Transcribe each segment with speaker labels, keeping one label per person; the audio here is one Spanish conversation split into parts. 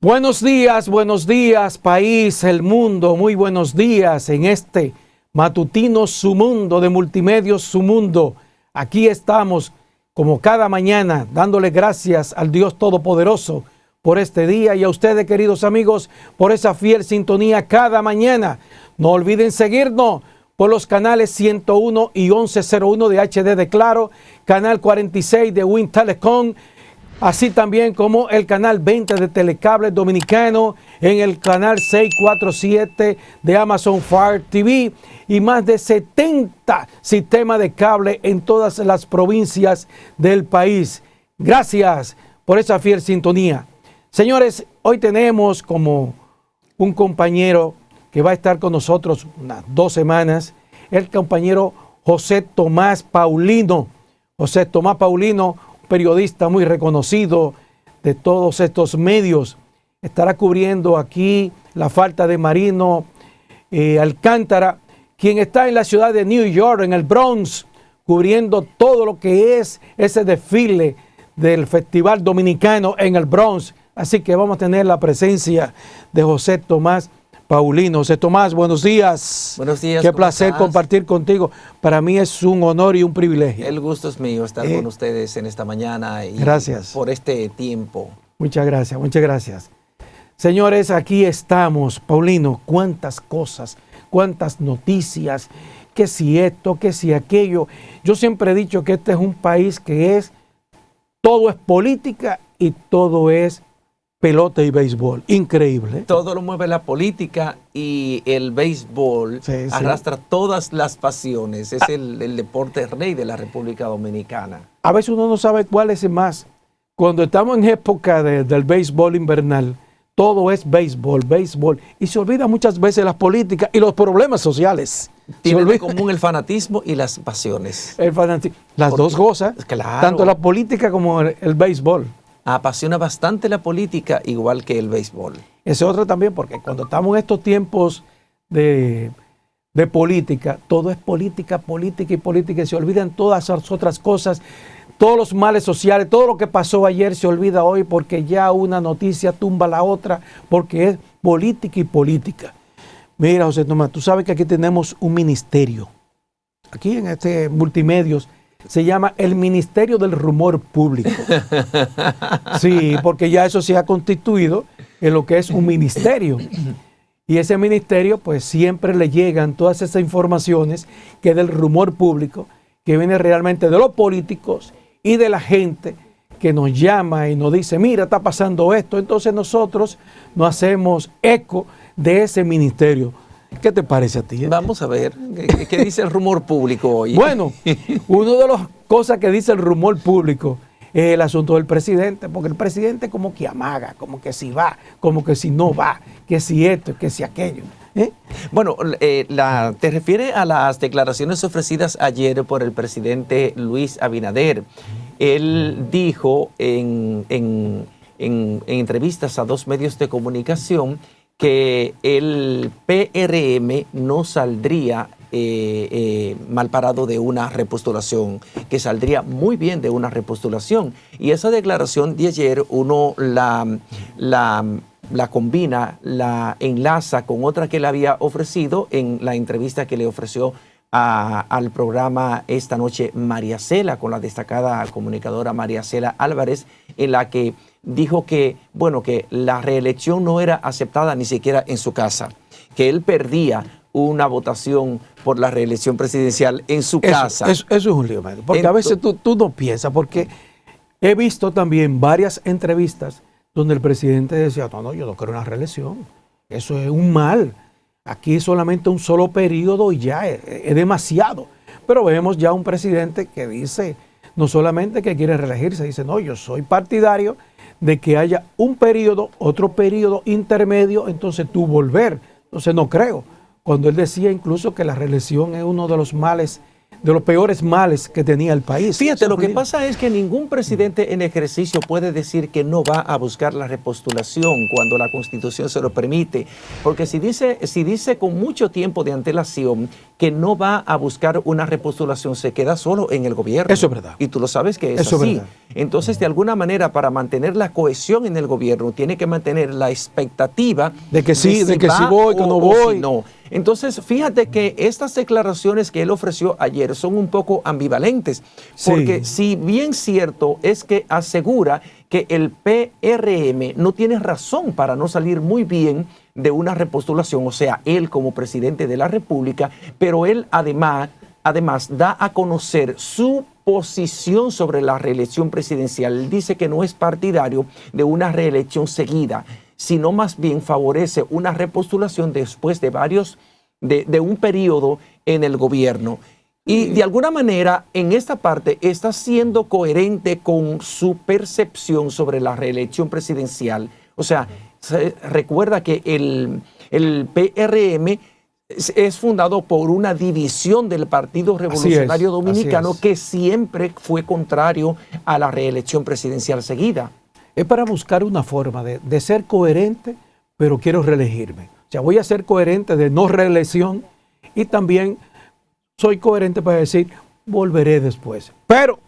Speaker 1: Buenos días, país, el mundo, muy buenos días en este matutino Su Mundo de Multimedios Su Mundo. Aquí estamos, como cada mañana, dándole gracias al Dios Todopoderoso por este día y a ustedes, queridos amigos, por esa fiel sintonía cada mañana. No olviden seguirnos por los canales 101 y 1101 de HD de Claro, canal 46 de Wind Telecom, así también como el canal 20 de Telecable Dominicano, en el canal 647 de Amazon Fire TV y más de 70 sistemas de cable en todas las provincias del país. Gracias por esa fiel sintonía. Señores, hoy tenemos como un compañero que va a estar con nosotros unas 2 semanas, el compañero José Tomás Paulino. José Tomás Paulino, periodista muy reconocido de todos estos medios, estará cubriendo aquí la falta de Marino Alcántara, quien está en la ciudad de New York, en el Bronx, cubriendo todo lo que es ese desfile del Festival Dominicano en el Bronx. Así que vamos a tener la presencia de José Tomás Paulino. José Tomás, buenos días.
Speaker 2: Buenos días.
Speaker 1: Qué placer compartir contigo. Para mí es un honor y un privilegio.
Speaker 2: El gusto es mío estar con ustedes en esta mañana y
Speaker 1: gracias
Speaker 2: por este tiempo.
Speaker 1: Muchas gracias, muchas gracias. Señores, aquí estamos. Paulino, cuántas cosas, cuántas noticias, que si esto, que si aquello. Yo siempre he dicho que este es un país que todo es política y todo es pelota y béisbol. Increíble.
Speaker 2: Todo lo mueve la política y el béisbol arrastra todas las pasiones. Es el deporte rey de la República Dominicana.
Speaker 1: A veces uno no sabe cuál es el más. Cuando estamos en época del béisbol invernal, todo es béisbol, béisbol. Y se olvida muchas veces las políticas y los problemas sociales.
Speaker 2: Tiene en común el fanatismo y las pasiones.
Speaker 1: El fanatismo. Las dos cosas.
Speaker 2: Claro.
Speaker 1: Tanto la política como el béisbol.
Speaker 2: Apasiona bastante la política, igual que el béisbol.
Speaker 1: Ese otro también, porque cuando estamos en estos tiempos de política, todo es política, política y política, y se olvidan todas las otras cosas, todos los males sociales, todo lo que pasó ayer se olvida hoy porque ya una noticia tumba la otra, porque es política y política. Mira, José Tomás, tú sabes que aquí tenemos un ministerio, aquí en este Multimedios, se llama el Ministerio del Rumor Público. Sí, porque ya eso se ha constituido en lo que es un ministerio. Y ese ministerio, pues siempre le llegan todas esas informaciones que del rumor público, que viene realmente de los políticos y de la gente que nos llama y nos dice, mira, está pasando esto. Entonces nosotros nos hacemos eco de ese ministerio. ¿Qué te parece a ti?
Speaker 2: Vamos a ver, ¿qué dice el rumor público hoy?
Speaker 1: Bueno, una de las cosas que dice el rumor público es el asunto del presidente, porque el presidente como que amaga, como que si va, como que si no va, que si esto, que si aquello.
Speaker 2: Bueno, te refieres a las declaraciones ofrecidas ayer por el presidente Luis Abinader. Él dijo en entrevistas a 2 medios de comunicación que el PRM no saldría mal parado de una repostulación, que saldría muy bien de una repostulación. Y esa declaración de ayer uno la combina, la enlaza con otra que le había ofrecido en la entrevista que le ofreció al programa esta noche María Cela, con la destacada comunicadora María Cela Álvarez, en la que dijo que, bueno, que la reelección no era aceptada ni siquiera en su casa, que él perdía una votación por la reelección presidencial en su casa.
Speaker 1: Eso es un lío, porque a veces tú no piensas, porque he visto también varias entrevistas donde el presidente decía, no, yo no quiero una reelección, eso es un mal, aquí solamente un solo periodo y ya es demasiado. Pero vemos ya un presidente que dice, no solamente que quiere reelegirse, dice, no, yo soy partidario de que haya un periodo, otro periodo intermedio, entonces tú volver. Entonces no creo. Cuando él decía incluso que la reelección es uno de los males de los peores males que tenía el país.
Speaker 2: Fíjate, lo que pasa es que ningún presidente en ejercicio puede decir que no va a buscar la repostulación cuando la Constitución se lo permite, porque si dice con mucho tiempo de antelación que no va a buscar una repostulación, se queda solo en el gobierno.
Speaker 1: Eso es verdad.
Speaker 2: Y tú lo sabes que es
Speaker 1: Eso
Speaker 2: así.
Speaker 1: es verdad.
Speaker 2: Entonces, de alguna manera, para mantener la cohesión en el gobierno, tiene que mantener la expectativa
Speaker 1: de que sí, de que si voy, que no voy.
Speaker 2: Si no. Entonces, fíjate que estas declaraciones que él ofreció ayer son un poco ambivalentes, porque si bien cierto es que asegura que el PRM no tiene razón para no salir muy bien de una repostulación, o sea, él como presidente de la República, pero él además da a conocer su posición sobre la reelección presidencial. Él dice que no es partidario de una reelección seguida, sino más bien favorece una repostulación después de un periodo en el gobierno. Y de alguna manera, en esta parte, está siendo coherente con su percepción sobre la reelección presidencial. O sea, recuerda que el PRM es fundado por una división del Partido Revolucionario Dominicano que siempre fue contrario a la reelección presidencial seguida.
Speaker 1: Es para buscar una forma de ser coherente, pero quiero reelegirme. O sea, voy a ser coherente de no reelección y también soy coherente para decir, volveré después. Pero,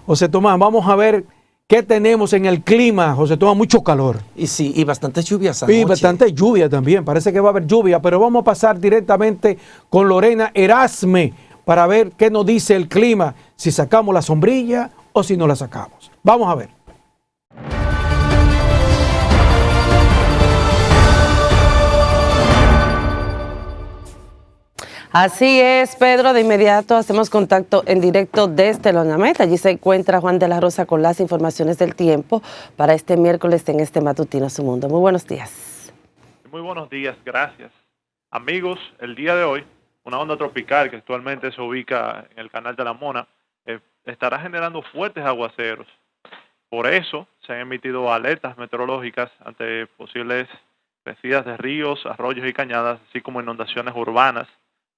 Speaker 1: José Tomás, vamos a ver qué tenemos en el clima. José Tomás, mucho calor.
Speaker 2: Y sí, y bastante lluvia esa noche.
Speaker 1: Y bastante lluvia también, parece que va a haber lluvia, pero vamos a pasar directamente con Lorena Erasme para ver qué nos dice el clima, si sacamos la sombrilla o si no la sacamos. Vamos a ver.
Speaker 3: Así es, Pedro. De inmediato hacemos contacto en directo desde Lonamet. Allí se encuentra Juan de la Rosa con las informaciones del tiempo para este miércoles en este matutino Su Mundo. Muy buenos días.
Speaker 4: Muy buenos días, gracias. Amigos, el día de hoy, una onda tropical que actualmente se ubica en el Canal de la Mona estará generando fuertes aguaceros. Por eso se han emitido alertas meteorológicas ante posibles crecidas de ríos, arroyos y cañadas, así como inundaciones urbanas,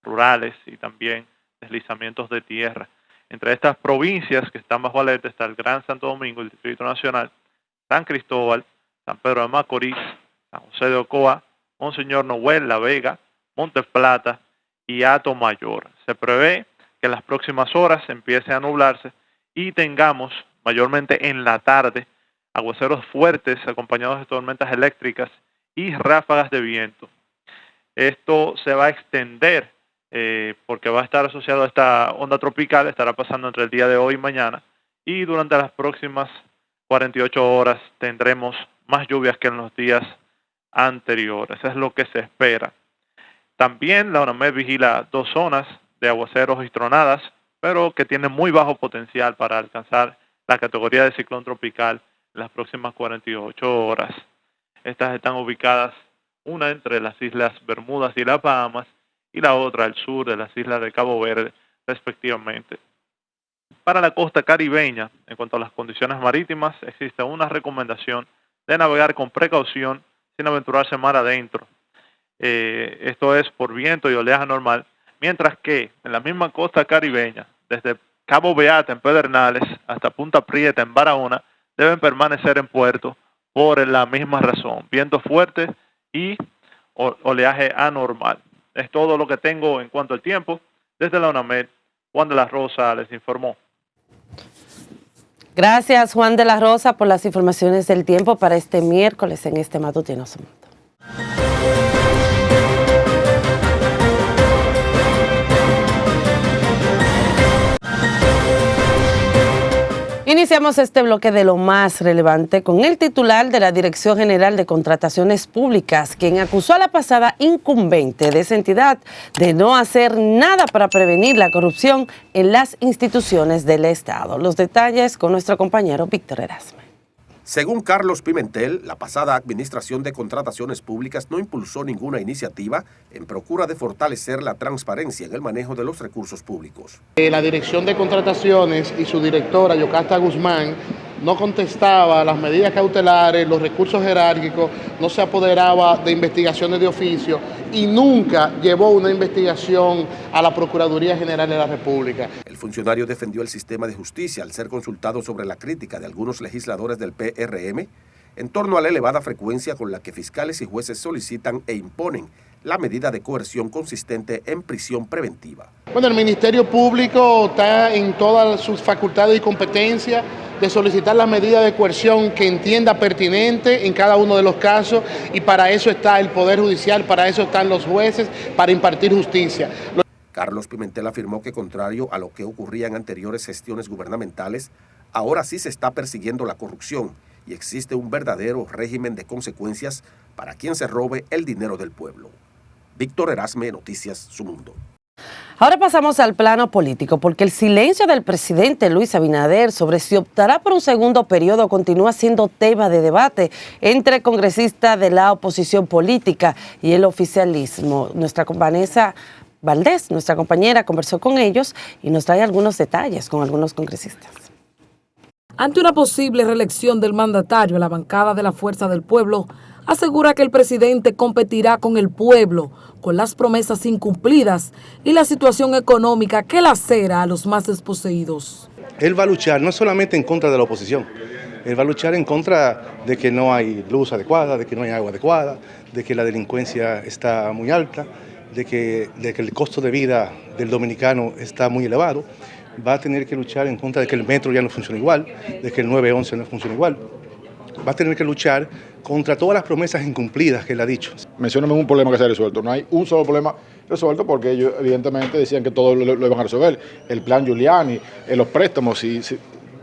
Speaker 4: rurales y también deslizamientos de tierra. Entre estas provincias que están bajo alerta está el Gran Santo Domingo, el Distrito Nacional, San Cristóbal, San Pedro de Macorís, San José de Ocoa, Monseñor Noel, La Vega, Montes Plata y Atomayor. Se prevé que en las próximas horas empiece a nublarse y tengamos mayormente en la tarde aguaceros fuertes acompañados de tormentas eléctricas y ráfagas de viento. Esto se va a extender porque va a estar asociado a esta onda tropical, estará pasando entre el día de hoy y mañana, y durante las próximas 48 horas tendremos más lluvias que en los días anteriores. Eso es lo que se espera. También la ONAMED vigila 2 zonas de aguaceros y tronadas, pero que tienen muy bajo potencial para alcanzar la categoría de ciclón tropical en las próximas 48 horas. Estas están ubicadas, una entre las islas Bermudas y las Bahamas, y la otra al sur de las islas de Cabo Verde, respectivamente. Para la costa caribeña, en cuanto a las condiciones marítimas, existe una recomendación de navegar con precaución sin aventurarse mar adentro. Esto es por viento y oleaje normal, mientras que en la misma costa caribeña, desde Cabo Beata en Pedernales hasta Punta Prieta en Barahona, deben permanecer en puerto por la misma razón, viento fuerte y oleaje anormal. Es todo lo que tengo en cuanto al tiempo. Desde la ONAMED, Juan de la Rosa les informó.
Speaker 3: Gracias, Juan de la Rosa, por las informaciones del tiempo para este miércoles en este matutino Su Mundo. Iniciamos este bloque de lo más relevante con el titular de la Dirección General de Contrataciones Públicas, quien acusó a la pasada incumbente de esa entidad de no hacer nada para prevenir la corrupción en las instituciones del Estado. Los detalles con nuestro compañero Víctor Erasme.
Speaker 5: Según Carlos Pimentel, la pasada Administración de Contrataciones Públicas no impulsó ninguna iniciativa en procura de fortalecer la transparencia en el manejo de los recursos públicos.
Speaker 6: La Dirección de Contrataciones y su directora, Yocasta Guzmán, no contestaba las medidas cautelares, los recursos jerárquicos, no se apoderaba de investigaciones de oficio y nunca llevó una investigación a la Procuraduría General de la República.
Speaker 5: El funcionario defendió el sistema de justicia al ser consultado sobre la crítica de algunos legisladores del PRM en torno a la elevada frecuencia con la que fiscales y jueces solicitan e imponen la medida de coerción consistente en prisión preventiva.
Speaker 6: Bueno, el Ministerio Público está en todas sus facultades y competencias de solicitar la medida de coerción que entienda pertinente en cada uno de los casos, y para eso está el Poder Judicial, para eso están los jueces, para impartir justicia.
Speaker 5: Carlos Pimentel afirmó que, contrario a lo que ocurría en anteriores gestiones gubernamentales, ahora sí se está persiguiendo la corrupción y existe un verdadero régimen de consecuencias para quien se robe el dinero del pueblo. Víctor Erasme, Noticias Su Mundo.
Speaker 3: Ahora pasamos al plano político, porque el silencio del presidente Luis Abinader sobre si optará por un segundo periodo continúa siendo tema de debate entre congresistas de la oposición política y el oficialismo. Nuestra Vanessa Valdés, nuestra compañera, conversó con ellos y nos trae algunos detalles con algunos congresistas.
Speaker 7: Ante una posible reelección del mandatario, la bancada de la Fuerza del Pueblo asegura que el presidente competirá con el pueblo, con las promesas incumplidas y la situación económica que lacera a los más desposeídos.
Speaker 8: Él va a luchar no solamente en contra de la oposición, él va a luchar en contra de que no hay luz adecuada, de que no hay agua adecuada, de que la delincuencia está muy alta, de que el costo de vida del dominicano está muy elevado. Va a tener que luchar en contra de que el metro ya no funcione igual, de que el 911 no funcione igual. Va a tener que luchar contra todas las promesas incumplidas que él ha dicho.
Speaker 9: Mencióname un problema que se ha resuelto. No hay un solo problema resuelto porque ellos evidentemente decían que todo lo iban a resolver. El plan Giuliani, los préstamos, si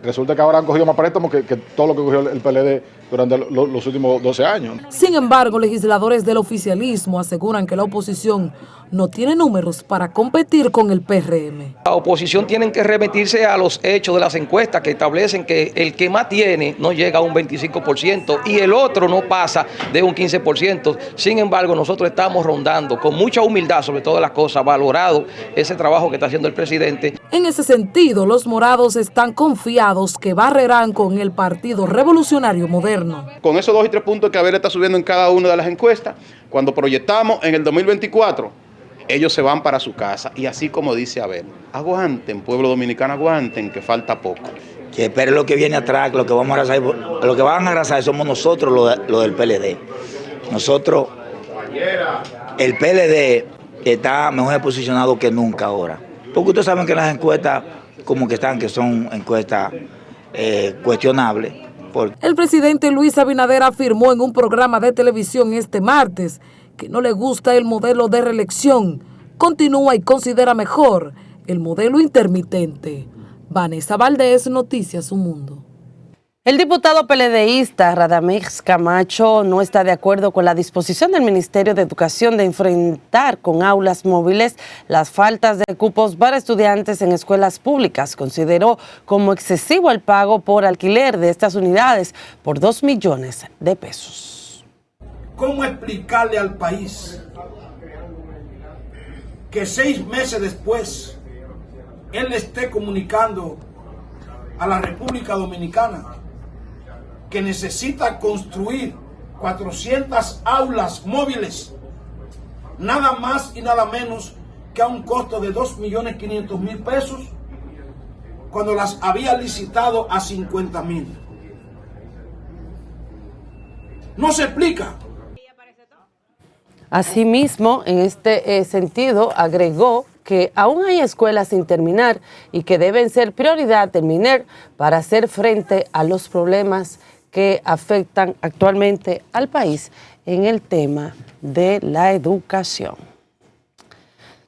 Speaker 9: resulta que ahora han cogido más préstamos que todo lo que cogió el PLD durante los últimos 12 años.
Speaker 7: Sin embargo, legisladores del oficialismo aseguran que la oposición no tiene números para competir con el PRM.
Speaker 10: La oposición tiene que remitirse a los hechos de las encuestas que establecen que el que más tiene no llega a un 25% y el otro no pasa de un 15%. Sin embargo, nosotros estamos rondando con mucha humildad sobre todas las cosas, valorado ese trabajo que está haciendo el presidente.
Speaker 7: En ese sentido, los morados están confiados que barrerán con el Partido Revolucionario Moderno.
Speaker 11: Con esos 2 y 3 puntos que Abel está subiendo en cada una de las encuestas, cuando proyectamos en el 2024, ellos se van para su casa. Y así como dice Abel, aguanten, pueblo dominicano, aguanten, que falta poco.
Speaker 12: Que espere lo que viene atrás, lo que van a arrasar somos nosotros, lo del PLD. Nosotros, el PLD está mejor posicionado que nunca ahora. Porque ustedes saben que las encuestas, como que son encuestas cuestionables.
Speaker 7: El presidente Luis Abinader afirmó en un programa de televisión este martes que no le gusta el modelo de reelección, continúa y considera mejor el modelo intermitente. Vanessa Valdés, Noticias Su Mundo.
Speaker 3: El diputado PLDista Radamés Camacho no está de acuerdo con la disposición del Ministerio de Educación de enfrentar con aulas móviles las faltas de cupos para estudiantes en escuelas públicas. Consideró como excesivo el pago por alquiler de estas unidades por 2 millones de pesos.
Speaker 13: ¿Cómo explicarle al país que 6 meses después él le esté comunicando a la República Dominicana que necesita construir 400 aulas móviles, nada más y nada menos que a un costo de 2.500.000 pesos, cuando las había licitado a 50.000? No se explica.
Speaker 3: Asimismo, en este sentido, agregó que aún hay escuelas sin terminar y que deben ser prioridad del MINER para hacer frente a los problemas que afectan actualmente al país en el tema de la educación.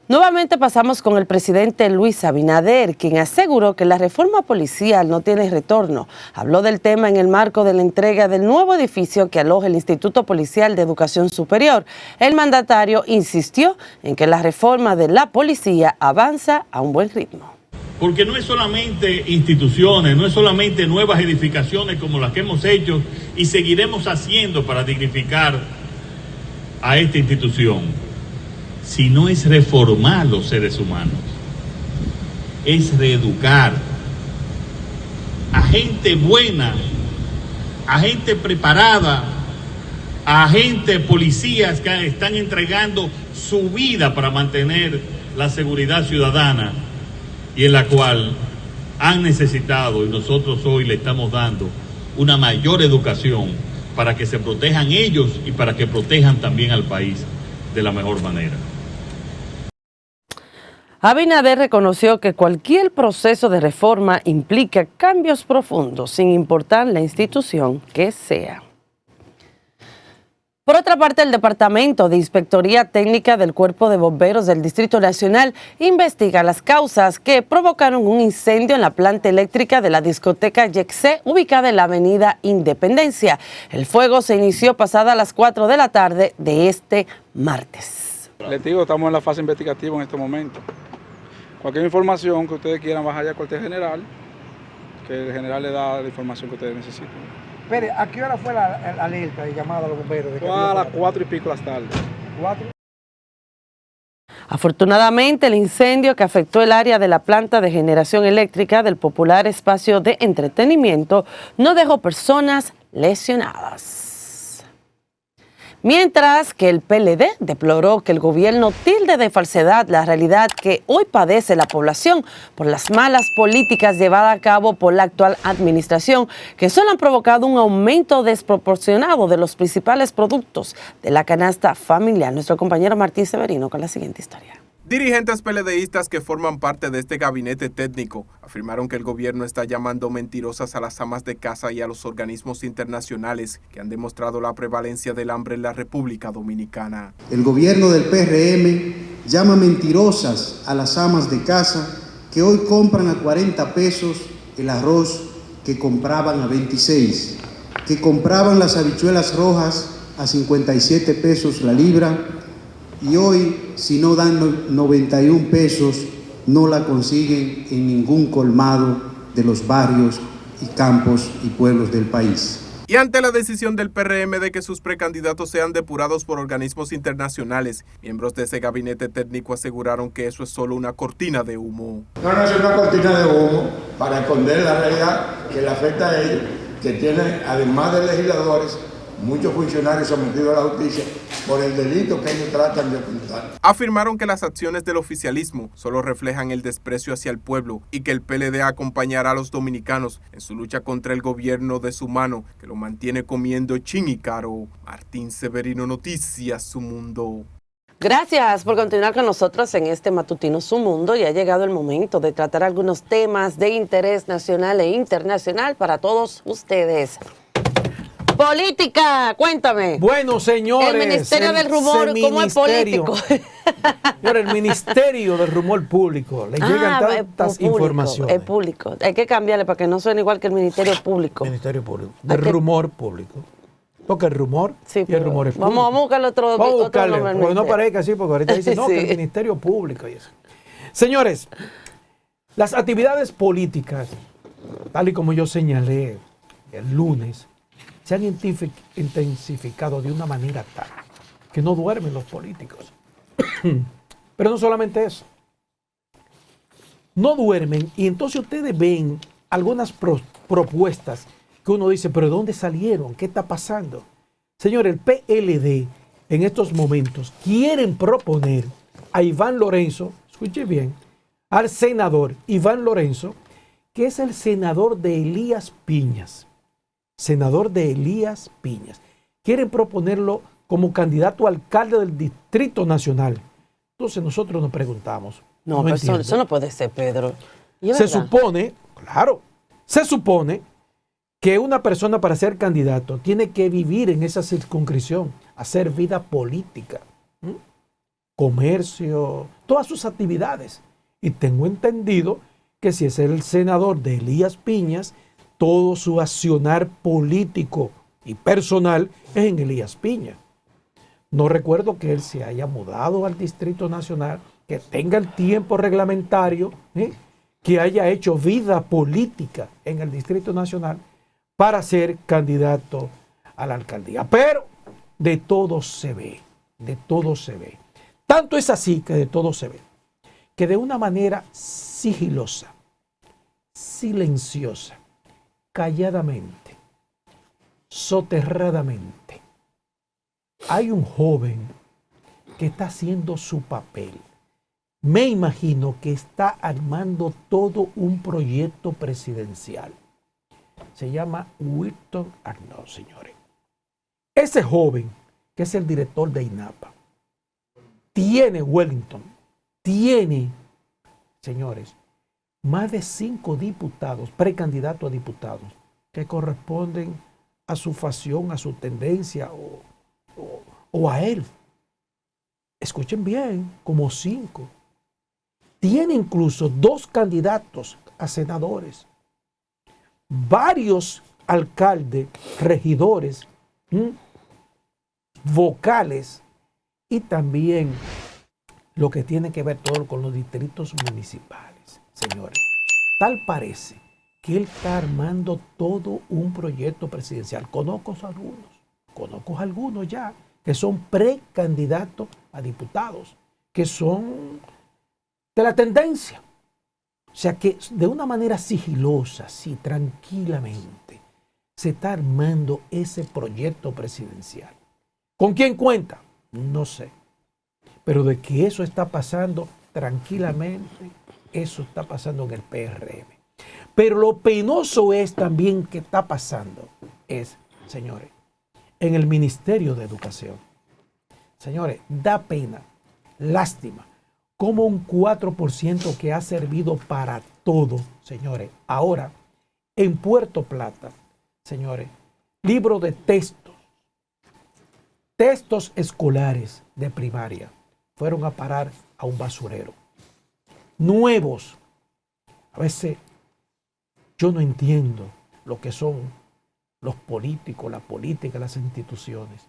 Speaker 3: Nuevamente pasamos con el presidente Luis Abinader, quien aseguró que la reforma policial no tiene retorno. Habló del tema en el marco de la entrega del nuevo edificio que aloja el Instituto Policial de Educación Superior. El mandatario insistió en que la reforma de la policía avanza a un buen ritmo.
Speaker 14: Porque no es solamente instituciones, no es solamente nuevas edificaciones como las que hemos hecho y seguiremos haciendo para dignificar a esta institución, sino es reformar los seres humanos, es reeducar, a gente buena, a gente preparada, a gente, policías que están entregando su vida para mantener la seguridad ciudadana y en la cual han necesitado, y nosotros hoy le estamos dando una mayor educación para que se protejan ellos y para que protejan también al país de la mejor manera.
Speaker 3: Abinader reconoció que cualquier proceso de reforma implica cambios profundos, sin importar la institución que sea. Por otra parte, el Departamento de Inspectoría Técnica del Cuerpo de Bomberos del Distrito Nacional investiga las causas que provocaron un incendio en la planta eléctrica de la discoteca Yexé, ubicada en la avenida Independencia. El fuego se inició pasada las 4 de la tarde de este martes.
Speaker 15: Les digo, estamos en la fase investigativa en este momento. Cualquier información que ustedes quieran, bajar allá al cuartel general, que el general le da la información que ustedes necesiten.
Speaker 16: Pérez, ¿a qué hora fue la alerta y llamada a los bomberos?
Speaker 15: Fue a las 4 y pico de la tarde.
Speaker 16: 4.
Speaker 3: Afortunadamente, el incendio que afectó el área de la planta de generación eléctrica del popular espacio de entretenimiento no dejó personas lesionadas. Mientras que el PLD deploró que el gobierno tilde de falsedad la realidad que hoy padece la población por las malas políticas llevadas a cabo por la actual administración, que solo han provocado un aumento desproporcionado de los principales productos de la canasta familiar. Nuestro compañero Martín Severino con la siguiente historia.
Speaker 17: Dirigentes PLDistas que forman parte de este gabinete técnico afirmaron que el gobierno está llamando mentirosas a las amas de casa y a los organismos internacionales que han demostrado la prevalencia del hambre en la República Dominicana.
Speaker 18: El gobierno del PRM llama mentirosas a las amas de casa que hoy compran a 40 pesos el arroz que compraban a 26, que compraban las habichuelas rojas a 57 pesos la libra, y hoy, si no dan 91 pesos, no la consiguen en ningún colmado de los barrios y campos y pueblos del país.
Speaker 17: Y ante la decisión del PRM de que sus precandidatos sean depurados por organismos internacionales, miembros de ese gabinete técnico aseguraron que eso es solo una cortina de humo.
Speaker 19: No es una cortina de humo para esconder la realidad que le afecta a ellos, que tienen, además de legisladores, muchos funcionarios sometidos a la justicia por el delito que ellos tratan de ocultar.
Speaker 17: Afirmaron que las acciones del oficialismo solo reflejan el desprecio hacia el pueblo y que el PLD acompañará a los dominicanos en su lucha contra el gobierno de su mano, que lo mantiene comiendo chin y caro. Martín Severino, Noticias Su Mundo.
Speaker 3: Gracias por continuar con nosotros en este matutino Su Mundo. Y ha llegado el momento de tratar algunos temas de interés nacional e internacional para todos ustedes. Política, cuéntame.
Speaker 1: Bueno, señores.
Speaker 3: El Ministerio del Rumor, ¿cómo es político?
Speaker 1: Señor, el Ministerio del Rumor Público. Le llegan tantas informaciones.
Speaker 3: Es público. Hay que cambiarle para que no suene igual que el Ministerio Público.
Speaker 1: Ministerio Público. Del Rumor Público. Porque el rumor y el rumor es público.
Speaker 3: Vamos a buscarle otro nombre.
Speaker 1: Porque no parezca así, porque ahorita dicen, no, que el Ministerio Público y eso. Señores, las actividades políticas, tal y como yo señalé el lunes, se han intensificado de una manera tal que no duermen los políticos. Pero no solamente eso. No duermen y entonces ustedes ven algunas propuestas que uno dice, pero ¿de dónde salieron? ¿Qué está pasando? Señor, el PLD en estos momentos quieren proponer a Iván Lorenzo, escuche bien, al senador Iván Lorenzo, que es el senador de Elías Piñas. Senador de Elías Piñas. Quieren proponerlo como candidato a alcalde del Distrito Nacional. Entonces nosotros nos preguntamos.
Speaker 3: No, pero eso no puede ser, Pedro.
Speaker 1: Se supone, claro, se supone que una persona para ser candidato tiene que vivir en esa circunscripción, hacer vida política, comercio, todas sus actividades. Y tengo entendido que si es el senador de Elías Piñas, todo su accionar político y personal es en Elías Piñas. No recuerdo que él se haya mudado al Distrito Nacional, que tenga el tiempo reglamentario, que haya hecho vida política en el Distrito Nacional para ser candidato a la alcaldía. Pero de todo se ve, de todo se ve. Tanto es así que de todo se ve, que de una manera sigilosa, silenciosa calladamente, soterradamente, hay un joven que está haciendo su papel. Me imagino que está armando todo un proyecto presidencial. Se llama Wilton Arnaud, señores. Ese joven, que es el director de INAPA, tiene, señores, más de 5 diputados, precandidatos a diputados, que corresponden a su facción, a su tendencia o a él. Escuchen bien, como 5. Tiene incluso 2 candidatos a senadores, varios alcaldes, regidores, vocales, y también lo que tiene que ver todo con los distritos municipales, señores. Tal parece que él está armando todo un proyecto presidencial. Conozco algunos ya, que son precandidatos a diputados, que son de la tendencia. O sea que de una manera sigilosa, sí, tranquilamente, se está armando ese proyecto presidencial. ¿Con quién cuenta? No sé. Pero de que eso está pasando tranquilamente, eso está pasando en el PRM. Pero lo penoso es también que está pasando, señores, en el Ministerio de Educación. Señores, da pena, lástima, como un 4% que ha servido para todo, señores. Ahora, en Puerto Plata, señores, libro de textos escolares de primaria, fueron a parar a un basurero. Nuevos. A veces yo no entiendo lo que son los políticos, la política, las instituciones.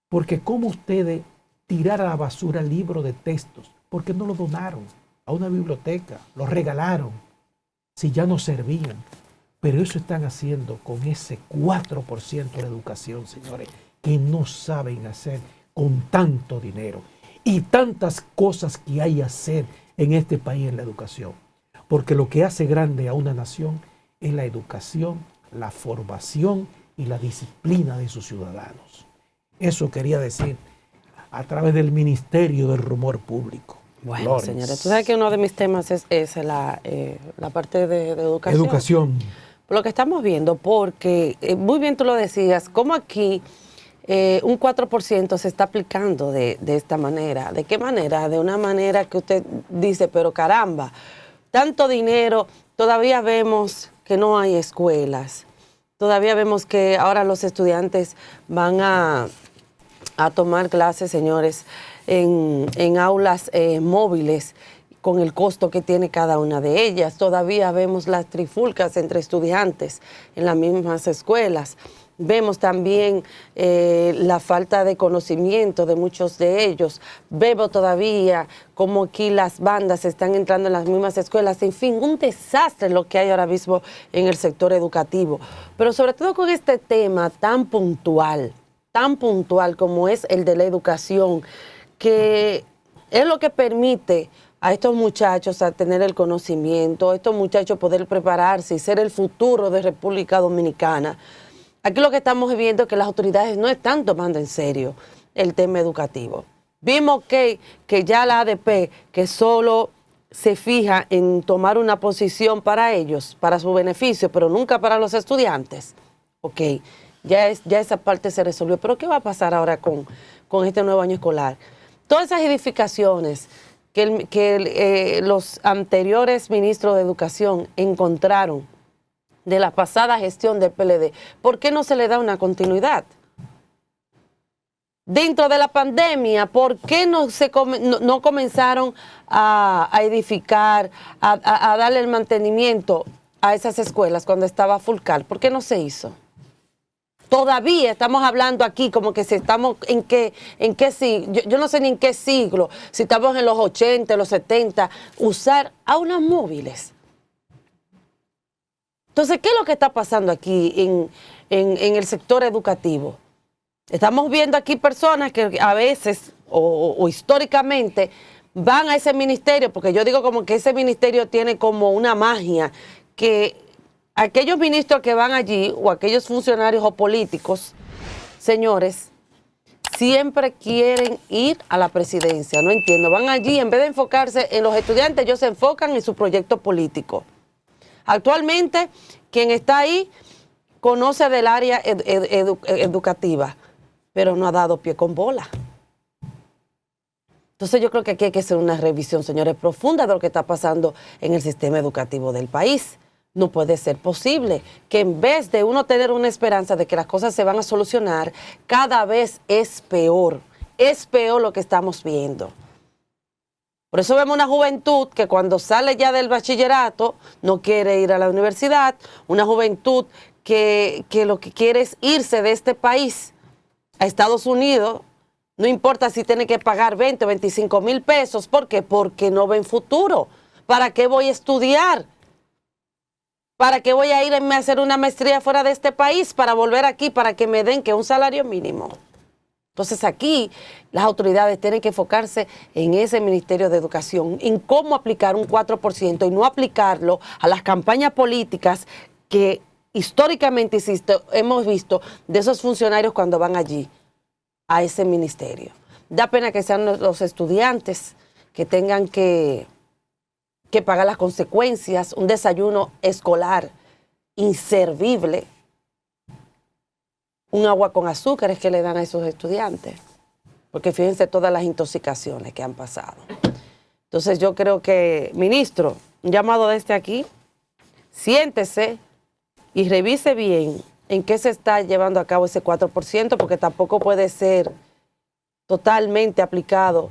Speaker 1: Porque cómo ustedes tirar a la basura libros de textos, porque no lo donaron a una biblioteca, los regalaron, si ya no servían. Pero eso están haciendo con ese 4% de educación, señores, que no saben hacer con tanto dinero y tantas cosas que hay que hacer en este país en la educación. Porque lo que hace grande a una nación es la educación, la formación y la disciplina de sus ciudadanos. Eso quería decir a través del Ministerio del Rumor Público.
Speaker 3: Bueno,
Speaker 1: Lawrence.
Speaker 3: señora, tú sabes que uno de mis temas es la parte de educación.
Speaker 1: Educación.
Speaker 3: Lo que estamos viendo, porque muy bien tú lo decías, como aquí un 4% se está aplicando de esta manera. ¿De qué manera? De una manera que usted dice, pero caramba, tanto dinero, todavía vemos que no hay escuelas, todavía vemos que ahora los estudiantes van a tomar clases, señores, en aulas móviles, con el costo que tiene cada una de ellas. Todavía vemos las trifulcas entre estudiantes en las mismas escuelas. Vemos también la falta de conocimiento de muchos de ellos. Vemos todavía como aquí las bandas están entrando en las mismas escuelas. En fin, un desastre lo que hay ahora mismo en el sector educativo. Pero sobre todo con este tema tan puntual como es el de la educación, que es lo que permite a estos muchachos a tener el conocimiento, a estos muchachos poder prepararse y ser el futuro de República Dominicana. Aquí lo que estamos viendo es que las autoridades no están tomando en serio el tema educativo. Vimos que ya la ADP, que solo se fija en tomar una posición para ellos, para su beneficio, pero nunca para los estudiantes. Ok, ya esa parte se resolvió. Pero ¿qué va a pasar ahora con este nuevo año escolar? Todas esas edificaciones que los anteriores ministros de Educación encontraron de la pasada gestión del PLD, ¿por qué no se le da una continuidad? Dentro de la pandemia, ¿por qué no comenzaron a edificar, a darle el mantenimiento a esas escuelas cuando estaba Fulcar? ¿Por qué no se hizo? Todavía estamos hablando aquí como que si estamos en qué siglo, yo no sé ni en qué siglo, si estamos en los 80, los 70, usar aulas móviles. Entonces, ¿qué es lo que está pasando aquí en el sector educativo? Estamos viendo aquí personas que a veces o históricamente van a ese ministerio, porque yo digo como que ese ministerio tiene como una magia que aquellos ministros que van allí o aquellos funcionarios o políticos, señores, siempre quieren ir a la presidencia. No entiendo. Van allí, en vez de enfocarse en los estudiantes, ellos se enfocan en su proyecto político. Actualmente, quien está ahí conoce del área educativa, pero no ha dado pie con bola. Entonces yo creo que aquí hay que hacer una revisión, señores, profunda de lo que está pasando en el sistema educativo del país. No puede ser posible que en vez de uno tener una esperanza de que las cosas se van a solucionar, cada vez es peor. Es peor lo que estamos viendo. Por eso vemos una juventud que cuando sale ya del bachillerato no quiere ir a la universidad, una juventud que lo que quiere es irse de este país a Estados Unidos. No importa si tiene que pagar 20 o 25 mil pesos. ¿Por qué? Porque no ven futuro. ¿Para qué voy a estudiar? ¿Para qué voy a irme a hacer una maestría fuera de este país? Para volver aquí, para que me den que un salario mínimo. Entonces aquí las autoridades tienen que enfocarse en ese Ministerio de Educación, en cómo aplicar un 4% y no aplicarlo a las campañas políticas que históricamente, insisto, hemos visto de esos funcionarios cuando van allí a ese ministerio. Da pena que sean los estudiantes que tengan que pagar las consecuencias, un desayuno escolar inservible, un agua con azúcares que le dan a esos estudiantes, porque fíjense todas las intoxicaciones que han pasado. Entonces yo creo que, ministro, un llamado desde aquí, siéntese y revise bien en qué se está llevando a cabo ese 4%, porque tampoco puede ser totalmente aplicado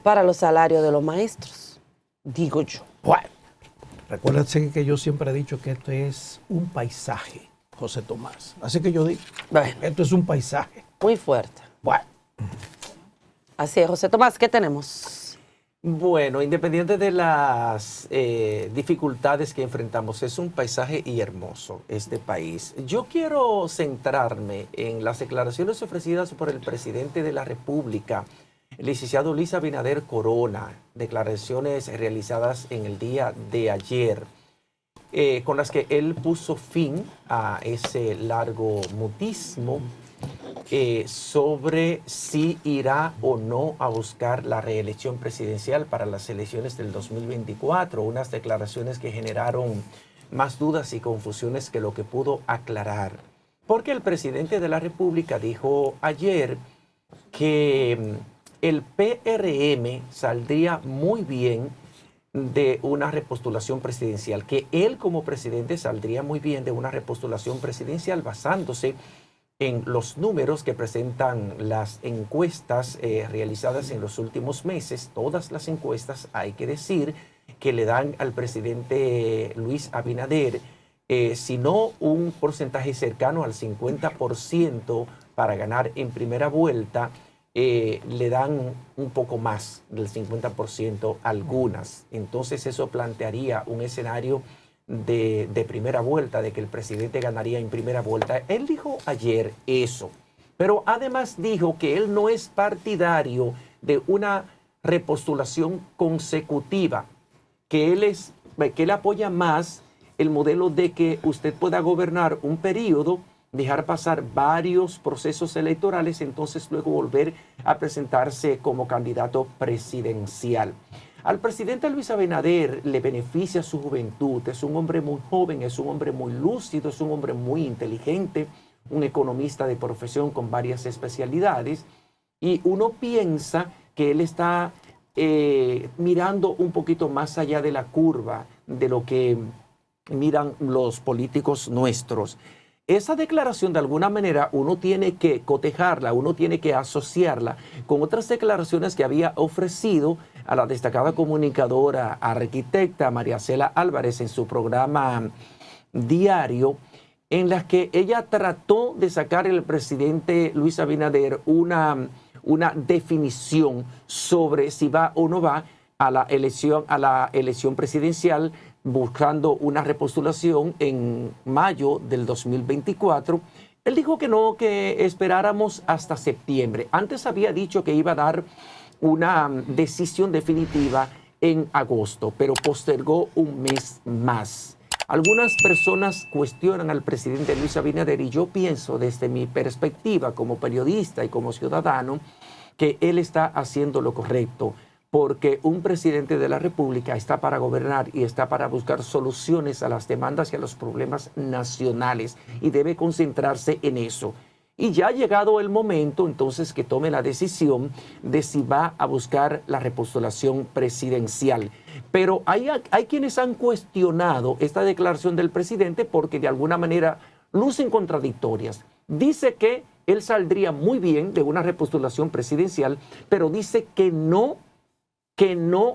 Speaker 3: para los salarios de los maestros, digo yo.
Speaker 1: Bueno, recuérdense que yo siempre he dicho que esto es un paisaje, José Tomás. Así que yo digo, esto es un paisaje.
Speaker 3: Muy fuerte.
Speaker 1: Bueno.
Speaker 3: Así es, José Tomás, ¿qué tenemos?
Speaker 2: Bueno, independiente de las dificultades que enfrentamos, es un paisaje y hermoso este país. Yo quiero centrarme en las declaraciones ofrecidas por el presidente de la República, el licenciado Luis Abinader Corona, declaraciones realizadas en el día de ayer, con las que él puso fin a ese largo mutismo sobre si irá o no a buscar la reelección presidencial para las elecciones del 2024, unas declaraciones que generaron más dudas y confusiones que lo que pudo aclarar, porque el presidente de la República dijo ayer que el PRM saldría muy bien de una repostulación presidencial, que él como presidente saldría muy bien de una repostulación presidencial basándose en los números que presentan las encuestas realizadas en los últimos meses. Todas las encuestas, hay que decir, que le dan al presidente Luis Abinader, si no un porcentaje cercano al 50% para ganar en primera vuelta, le dan un poco más del 50% algunas. Entonces eso plantearía un escenario de primera vuelta, de que el presidente ganaría en primera vuelta. Él dijo ayer eso, pero además dijo que él no es partidario de una repostulación consecutiva, que él apoya más el modelo de que usted pueda gobernar un periodo, dejar pasar varios procesos electorales, entonces luego volver a presentarse como candidato presidencial. Al presidente Luis Abinader le beneficia su juventud, es un hombre muy joven, es un hombre muy lúcido, es un hombre muy inteligente, un economista de profesión con varias especialidades, y uno piensa que él está mirando un poquito más allá de la curva de lo que miran los políticos nuestros. Esa declaración, de alguna manera, uno tiene que cotejarla, uno tiene que asociarla con otras declaraciones que había ofrecido a la destacada comunicadora, arquitecta María Cela Álvarez en su programa diario, en las que ella trató de sacar al presidente Luis Abinader una definición sobre si va o no va a la elección presidencial, buscando una repostulación en mayo del 2024. Él dijo que no, que esperáramos hasta septiembre. Antes había dicho que iba a dar una decisión definitiva en agosto, pero postergó un mes más. Algunas personas cuestionan al presidente Luis Abinader y yo pienso desde mi perspectiva como periodista y como ciudadano que él está haciendo lo correcto, porque un presidente de la República está para gobernar y está para buscar soluciones a las demandas y a los problemas nacionales y debe concentrarse en eso. Y ya ha llegado el momento entonces que tome la decisión de si va a buscar la repostulación presidencial. Pero hay quienes han cuestionado esta declaración del presidente porque de alguna manera lucen contradictorias. Dice que él saldría muy bien de una repostulación presidencial, pero dice que no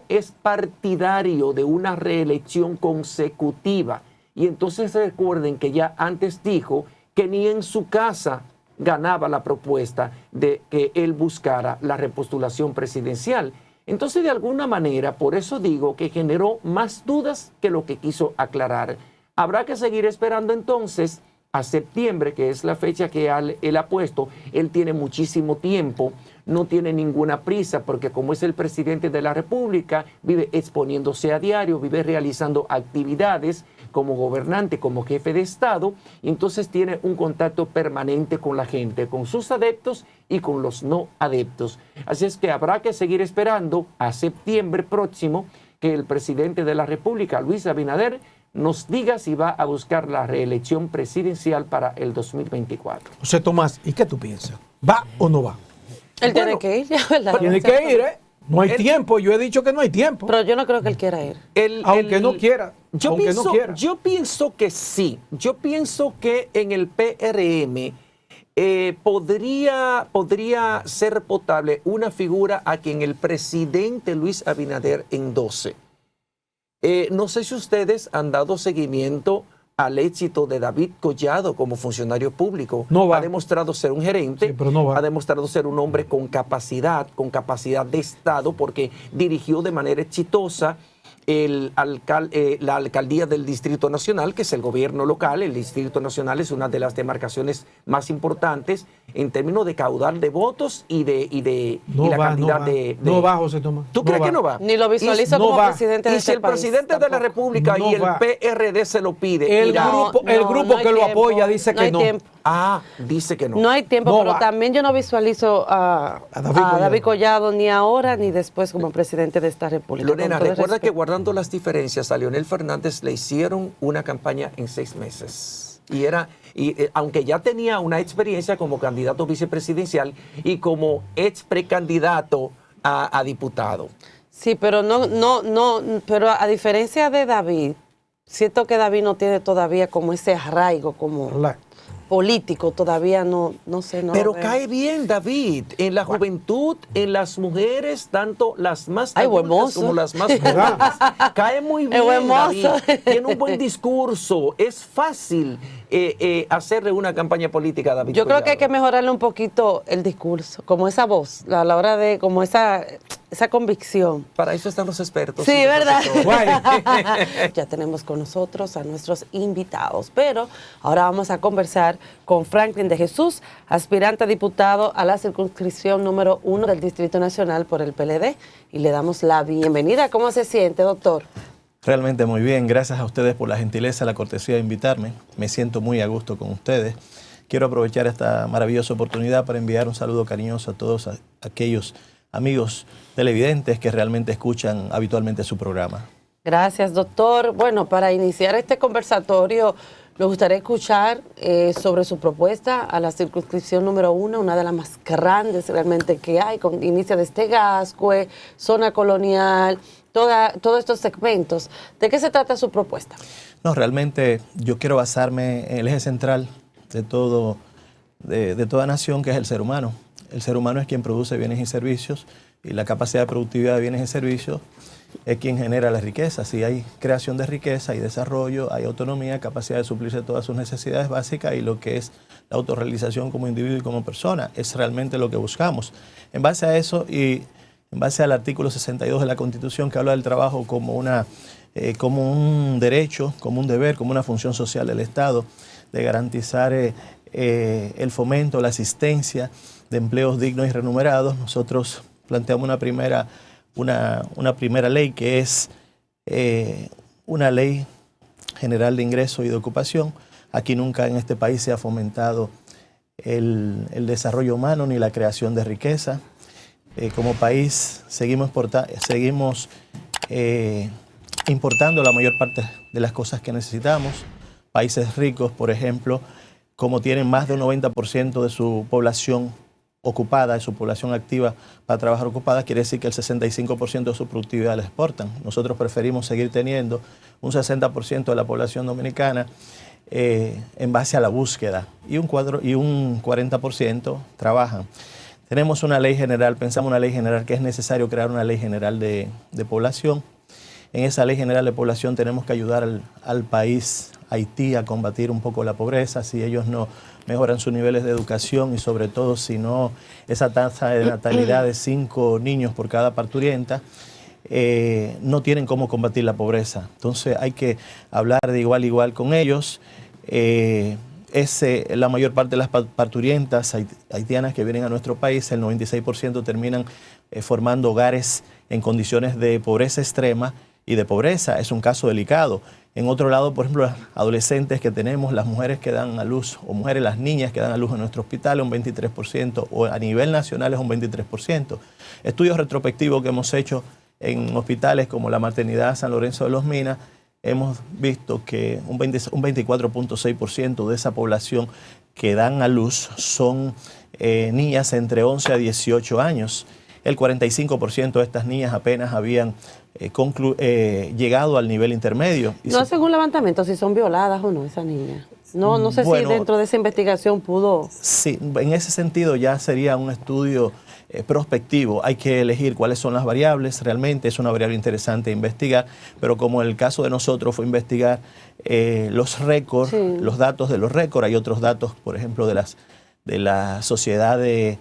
Speaker 2: es partidario de una reelección consecutiva. Y entonces recuerden que ya antes dijo que ni en su casa ganaba la propuesta de que él buscara la repostulación presidencial. Entonces, de alguna manera, por eso digo que generó más dudas que lo que quiso aclarar. Habrá que seguir esperando entonces a septiembre, que es la fecha que él ha puesto. Él tiene muchísimo tiempo, no tiene ninguna prisa, porque como es el presidente de la República, vive exponiéndose a diario, vive realizando actividades como gobernante, como jefe de Estado, y entonces tiene un contacto permanente con la gente, con sus adeptos y con los no adeptos. Así es que habrá que seguir esperando a septiembre próximo que el presidente de la República, Luis Abinader, nos diga si va a buscar la reelección presidencial para el 2024.
Speaker 1: José Tomás, ¿y qué tú piensas? ¿Va o no va?
Speaker 3: Él tiene que ir, ¿verdad?
Speaker 1: Tiene que ir, ¿eh? No hay tiempo, yo he dicho que no hay tiempo.
Speaker 3: Pero yo no creo que él quiera ir.
Speaker 1: Aunque no quiera.
Speaker 2: Yo pienso que sí. Yo pienso que en el PRM podría ser potable una figura a quien el presidente Luis Abinader endose. No sé si ustedes han dado seguimiento al éxito de David Collado como funcionario público.
Speaker 1: No va.
Speaker 2: Ha demostrado ser un gerente,
Speaker 1: sí, pero no va.
Speaker 2: Ha demostrado ser un hombre con capacidad de Estado, porque dirigió de manera exitosa la alcaldía del Distrito Nacional, que es el gobierno local. El Distrito Nacional es una de las demarcaciones más importantes en términos de caudal de votos y la cantidad de...
Speaker 1: No va, José Tomás.
Speaker 2: ¿Tú crees que no va?
Speaker 3: Ni lo visualizo como presidente de este país.
Speaker 2: Y si el presidente de la República y el PRD se lo pide...
Speaker 1: El grupo que lo apoya dice que no.
Speaker 2: Dice que no.
Speaker 3: No hay tiempo, pero también yo no visualizo a David Collado ni ahora ni después como presidente de esta República.
Speaker 2: Lorena, recuerda que guardando las diferencias, a Leonel Fernández le hicieron una campaña en 6 meses. Aunque ya tenía una experiencia como candidato vicepresidencial y como ex precandidato a diputado.
Speaker 3: Sí, pero pero a diferencia de David, siento que David no tiene todavía como ese arraigo como político, todavía no sé.
Speaker 2: Pero cae bien David, en la juventud, en las mujeres, tanto las más adultas como las más jóvenes. Cae muy bien David, tiene un buen discurso, es fácil hacerle una campaña política a David
Speaker 3: Yo
Speaker 2: Collado.
Speaker 3: creo que hay que mejorarle un poquito el discurso, como esa voz, a la hora de, como esa convicción.
Speaker 2: Para eso están los expertos.
Speaker 3: Sí, ¿verdad? Ya tenemos con nosotros a nuestros invitados, pero ahora vamos a conversar con Franklin de Jesús, aspirante a diputado a la circunscripción número 1 del Distrito Nacional por el PLD, y le damos la bienvenida. ¿Cómo se siente, doctor?
Speaker 20: Realmente muy bien, gracias a ustedes por la gentileza, la cortesía de invitarme. Me siento muy a gusto con ustedes. Quiero aprovechar esta maravillosa oportunidad para enviar un saludo cariñoso a todos aquellos amigos televidentes que realmente escuchan habitualmente su programa.
Speaker 3: Gracias, doctor. Bueno, para iniciar este conversatorio, me gustaría escuchar sobre su propuesta a la circunscripción número 1, una de las más grandes realmente que hay, con inicio de Gascue, zona colonial, todos estos segmentos. ¿De qué se trata su propuesta?
Speaker 20: No, realmente yo quiero basarme en el eje central de toda nación, que es el ser humano. El ser humano es quien produce bienes y servicios, y la capacidad de productividad de bienes y servicios es quien genera la riqueza. Si hay creación de riqueza y desarrollo, hay autonomía, capacidad de suplirse todas sus necesidades básicas y lo que es la autorrealización como individuo y como persona. Es realmente lo que buscamos. En base a eso y en base al artículo 62 de la Constitución, que habla del trabajo como un derecho, como un deber, como una función social del Estado, de garantizar el fomento, la asistencia de empleos dignos y remunerados, nosotros planteamos una primera ley que es una ley General de Ingreso y de Ocupación. Aquí nunca en este país se ha fomentado el desarrollo humano ni la creación de riqueza. Como país seguimos importando la mayor parte de las cosas que necesitamos. Países ricos, por ejemplo, como tienen más de un 90% de su población ocupada, de su población activa para trabajar ocupada, quiere decir que el 65% de su productividad la exportan. Nosotros preferimos seguir teniendo un 60% de la población dominicana en base a la búsqueda y un 40% trabajan. Tenemos una ley general, pensamos una ley general que es necesario crear una ley general de población. En esa ley general de población tenemos que ayudar al país Haití a combatir un poco la pobreza. Si ellos no mejoran sus niveles de educación y sobre todo si no esa tasa de natalidad de 5 niños por cada parturienta, no tienen cómo combatir la pobreza. Entonces hay que hablar de igual a igual con ellos. La mayor parte de las parturientas haitianas que vienen a nuestro país, el 96% terminan formando hogares en condiciones de pobreza extrema y de pobreza. Es un caso delicado. En otro lado, por ejemplo, las adolescentes que tenemos, las mujeres que dan a luz, o mujeres, las niñas que dan a luz en nuestro hospital, es un 23%, o a nivel nacional es un 23%. Estudios retrospectivos que hemos hecho en hospitales como la Maternidad San Lorenzo de los Minas, hemos visto que un 24.6% de esa población que dan a luz son niñas entre 11 a 18 años. El 45% de estas niñas apenas habían llegado al nivel intermedio.
Speaker 3: No hacen un levantamiento si son violadas o no esas niñas. No sé si dentro de esa investigación pudo...
Speaker 20: Sí, en ese sentido ya sería un estudio prospectivo. Hay que elegir cuáles son las variables. Realmente es una variable interesante investigar, pero como el caso de nosotros fue investigar los récords, los datos de los récords, hay otros datos, por ejemplo, de la Sociedad de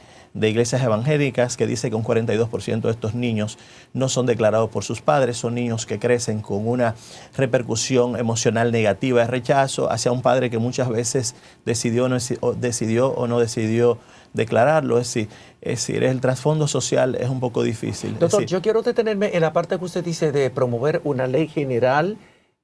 Speaker 20: Iglesias Evangélicas, que dice que un 42% de estos niños no son declarados por sus padres, son niños que crecen con una repercusión emocional negativa de rechazo hacia un padre que muchas veces decidió o no decidió declararlo. Es decir, el trasfondo social es un poco difícil.
Speaker 2: Doctor, yo quiero detenerme en la parte que usted dice de promover una ley general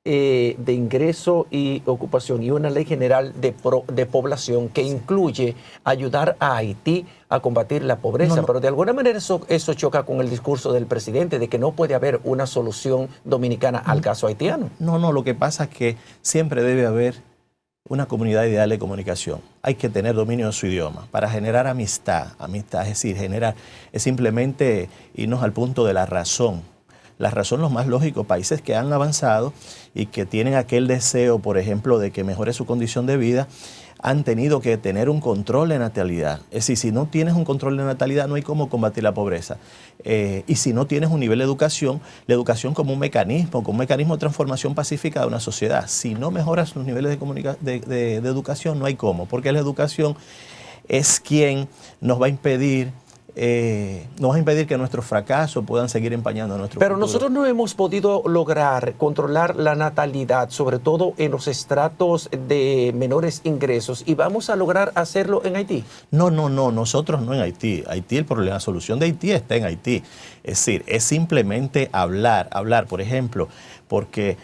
Speaker 2: de ingreso y ocupación y una ley general de población que incluye ayudar a Haití a combatir la pobreza, pero de alguna manera eso choca con el discurso del presidente de que no puede haber una solución dominicana al caso haitiano.
Speaker 20: No, lo que pasa es que siempre debe haber una comunidad ideal de comunicación. Hay que tener dominio de su idioma para generar amistad, es decir, es simplemente irnos al punto de la razón. La razón, lo más lógico, países que han avanzado y que tienen aquel deseo, por ejemplo, de que mejore su condición de vida, han tenido que tener un control de natalidad. Es decir, si no tienes un control de natalidad, no hay cómo combatir la pobreza. Y si no tienes un nivel de educación, la educación como un mecanismo de transformación pacífica de una sociedad. Si no mejoras los niveles de educación, no hay cómo, porque la educación es quien nos va a impedir que nuestros fracasos puedan seguir empañando nuestro
Speaker 2: Pero
Speaker 20: futuro.
Speaker 2: nosotros no hemos podido lograr controlar la natalidad, sobre todo en los estratos de menores ingresos, y vamos a lograr hacerlo en Haití.
Speaker 20: No, nosotros no en Haití. Haití, el problema, la solución de Haití está en Haití. Es decir, es simplemente hablar, por ejemplo, porque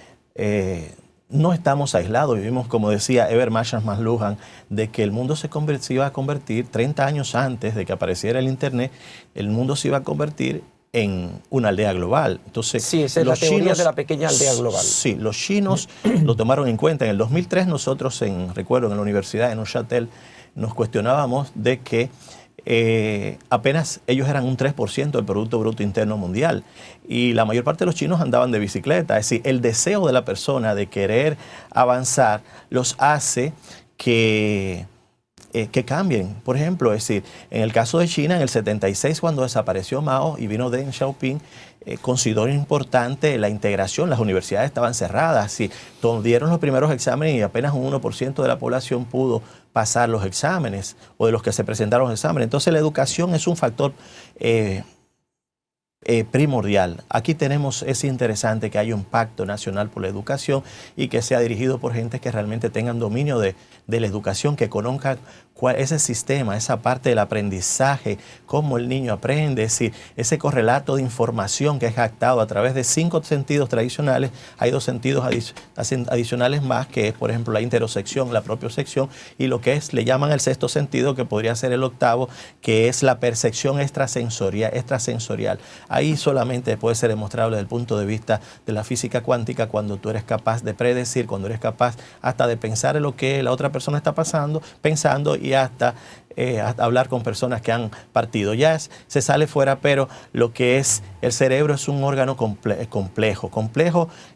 Speaker 20: no estamos aislados, vivimos, como decía Eber Mashas McLuhan, de que el mundo se iba a convertir 30 años antes de que apareciera el Internet, el mundo se iba a convertir en una aldea global. Entonces,
Speaker 2: sí, esa es la teoría de la pequeña aldea global.
Speaker 20: Sí, los chinos lo tomaron en cuenta. En el 2003 nosotros, recuerdo, en la universidad de Neuchâtel, nos cuestionábamos de que apenas ellos eran un 3% del Producto Bruto Interno Mundial y la mayor parte de los chinos andaban de bicicleta. Es decir, el deseo de la persona de querer avanzar los hace que cambien. Por ejemplo, es decir, en el caso de China, en el 76, cuando desapareció Mao y vino Deng Xiaoping, consideró importante la integración. Las universidades estaban cerradas. Sí, dieron los primeros exámenes y apenas un 1% de la población pudo pasar los exámenes o de los que se presentaron los exámenes. Entonces la educación es un factor primordial. Aquí es interesante que haya un pacto nacional por la educación y que sea dirigido por gente que realmente tengan dominio de la educación, que conozcan cuál es el sistema, esa parte del aprendizaje, cómo el niño aprende, es decir, ese correlato de información que es captado a través de 5 sentidos tradicionales. Hay 2 sentidos adicionales más, que es, por ejemplo, la interocepción, la propiocepción, y lo que le llaman el 6º sentido, que podría ser el 8º, que es la percepción extrasensorial. Ahí solamente puede ser demostrable desde el punto de vista de la física cuántica, cuando tú eres capaz de predecir, cuando eres capaz hasta de pensar en lo que la otra persona está pensando, y hasta hablar con personas que han partido. Ya se sale fuera, pero lo que es el cerebro es un órgano complejo,